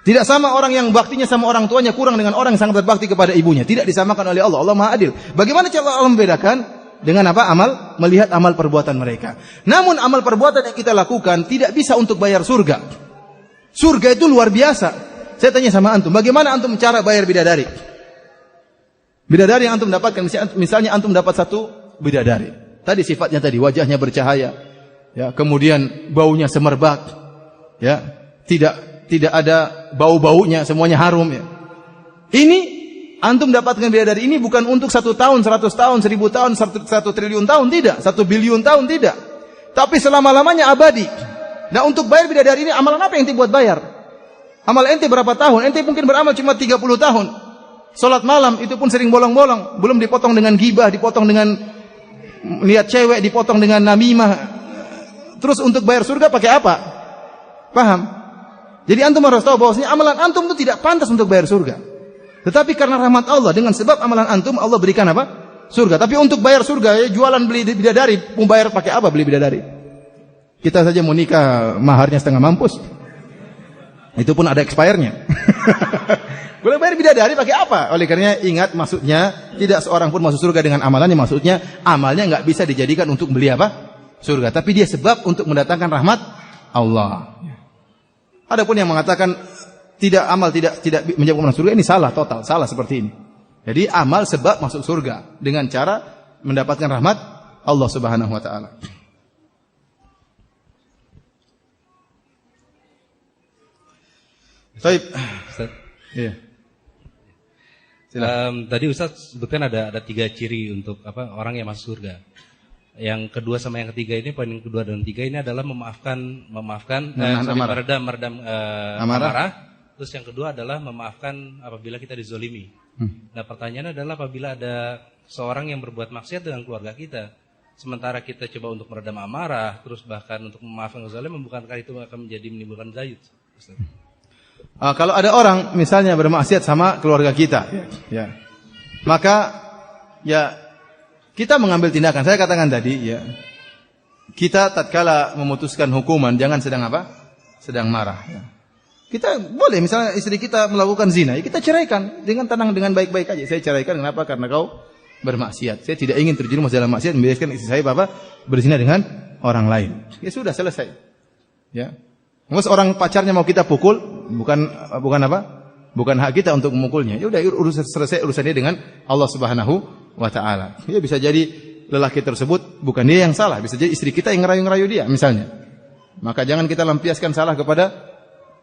Tidak sama orang yang baktinya sama orang tuanya kurang dengan orang yang sangat berbakti kepada ibunya. Tidak disamakan oleh Allah. Allah Maha Adil. Bagaimana cara Allah membedakan? Dengan apa? Amal, melihat amal perbuatan mereka. Namun amal perbuatan yang kita lakukan tidak bisa untuk bayar surga. Surga itu luar biasa. Saya tanya sama antum, bagaimana antum cara bayar bidadari? Bidadari yang antum dapatkan, misalnya antum dapat satu bidadari. Tadi sifatnya tadi, wajahnya bercahaya, ya, kemudian baunya semerbak, ya, tidak ada bau-baunya, semuanya harum, ya. Ini antum dapatkan bidadari ini bukan untuk 1 tahun, 100 tahun, 1000 tahun, 1 triliun tahun, tidak. 1 bilion tahun, tidak. Tapi selama-lamanya abadi. Nah, untuk bayar bidadari ini, amalan apa yang ente buat bayar? Amal ente berapa tahun? Ente mungkin beramal cuma 30 tahun. Salat malam itu pun sering bolong-bolong. Belum dipotong dengan gibah, dipotong dengan lihat cewek, dipotong dengan namimah. Terus untuk bayar surga pakai apa? Paham? Jadi antum harus tahu bahwasanya amalan antum itu tidak pantas untuk bayar surga. Tetapi karena rahmat Allah, dengan sebab amalan antum, Allah berikan apa? Surga. Tapi untuk bayar surga, ya, jualan beli bidadari, mau bayar pakai apa beli bidadari? Kita saja mau nikah, maharnya setengah mampus. Itu pun ada expirednya. Boleh bayar bidadari pakai apa? Oleh karenanya ingat, maksudnya tidak seorang pun masuk surga dengan amalannya. Maksudnya amalnya nggak bisa dijadikan untuk beli apa? Surga. Tapi dia sebab untuk mendatangkan rahmat Allah. Adapun yang mengatakan tidak menyebabkan masuk surga, ini salah total, salah seperti ini. Jadi amal sebab masuk surga dengan cara mendapatkan rahmat Allah Subhanahu wa taala. Baik. Ustaz. Iya. Tadi Ustaz sebutkan ada 3 ciri untuk orang yang masuk surga. Yang kedua sama yang ketiga ini, poin yang kedua dan tiga ini adalah memaafkan meredam amarah. Terus yang kedua adalah memaafkan apabila kita dizolimi. Nah pertanyaannya adalah apabila ada seorang yang berbuat maksiat dengan keluarga kita, sementara kita coba untuk meredam amarah, terus bahkan untuk memaafkan kezaliman, bukankah itu akan menjadi menimbulkan zayut? Kalau ada orang misalnya bermaksiat sama keluarga kita, ya, maka ya kita mengambil tindakan. Saya katakan tadi, ya, kita tatkala memutuskan hukuman jangan sedang apa? Sedang marah. Ya. Kita boleh misalnya istri kita melakukan zina, ya kita ceraikan dengan tenang, dengan baik-baik aja. Saya ceraikan kenapa? Karena kau bermaksiat. Saya tidak ingin terjerumus dalam maksiat, membiarkan istri saya berzina dengan orang lain. Ya sudah, selesai. Ya. Terus orang pacarnya mau kita pukul, bukan apa? Bukan hak kita untuk memukulnya. Ya udah, selesai urusannya dengan Allah Subhanahu wa taala. Ya bisa jadi lelaki tersebut bukan dia yang salah, bisa jadi istri kita yang ngerayu-ngerayu dia misalnya. Maka jangan kita lampiaskan salah kepada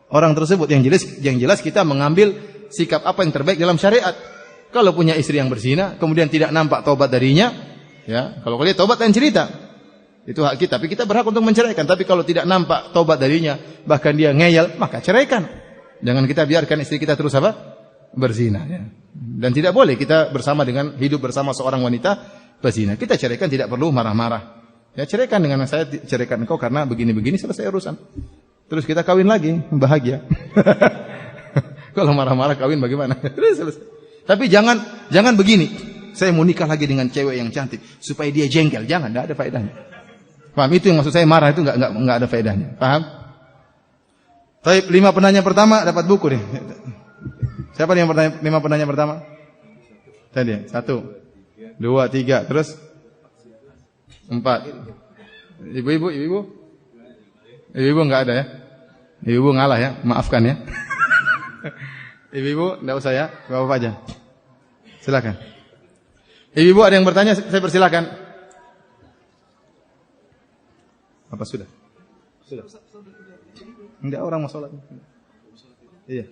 orang tersebut. Yang jelas kita mengambil sikap apa yang terbaik dalam syariat. Kalau punya istri yang berzina, kemudian tidak nampak taubat darinya, ya, kalau dia taubat lain cerita. Itu hak kita, tapi kita berhak untuk menceraikan. Tapi kalau tidak nampak taubat darinya, bahkan dia ngeyel, maka ceraikan. Jangan kita biarkan istri kita terus apa? Berzina, ya. Dan tidak boleh kita hidup bersama seorang wanita berzina. Kita ceraikan, tidak perlu marah-marah. Ya, ceraikan dengan saya, ceraikan engkau karena begini-begini, selesai urusan. Terus kita kawin lagi, bahagia. Kalau marah-marah kawin bagaimana? Selesai. Tapi jangan begini. Saya mau nikah lagi dengan cewek yang cantik supaya dia jengkel. Jangan, enggak ada faedahnya. Paham? Itu yang maksud saya, marah itu enggak ada faedahnya. Paham? Baik, 5 penanya pertama dapat buku deh. Siapa yang 5 penanya pertama? Tadi, 1, 2, 3, terus 4. Ibu-ibu enggak ada ya? Ibu ngalah ya, maafkan ya. Ibu-ibu enggak usah ya, Bapak aja. Silakan. Ibu-ibu ada yang bertanya, saya persilakan. Apa sudah? Sudah. Enggak, orang mau sholat. Iya.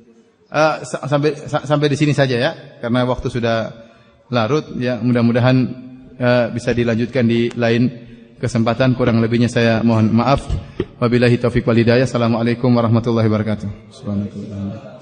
Sampai di sini saja ya, karena waktu sudah larut ya. Mudah-mudahan bisa dilanjutkan di lain kesempatan. Kurang lebihnya saya mohon maaf. Wabillahi taufiq wal hidayah. Assalamualaikum warahmatullahi wabarakatuh. Subhanallah.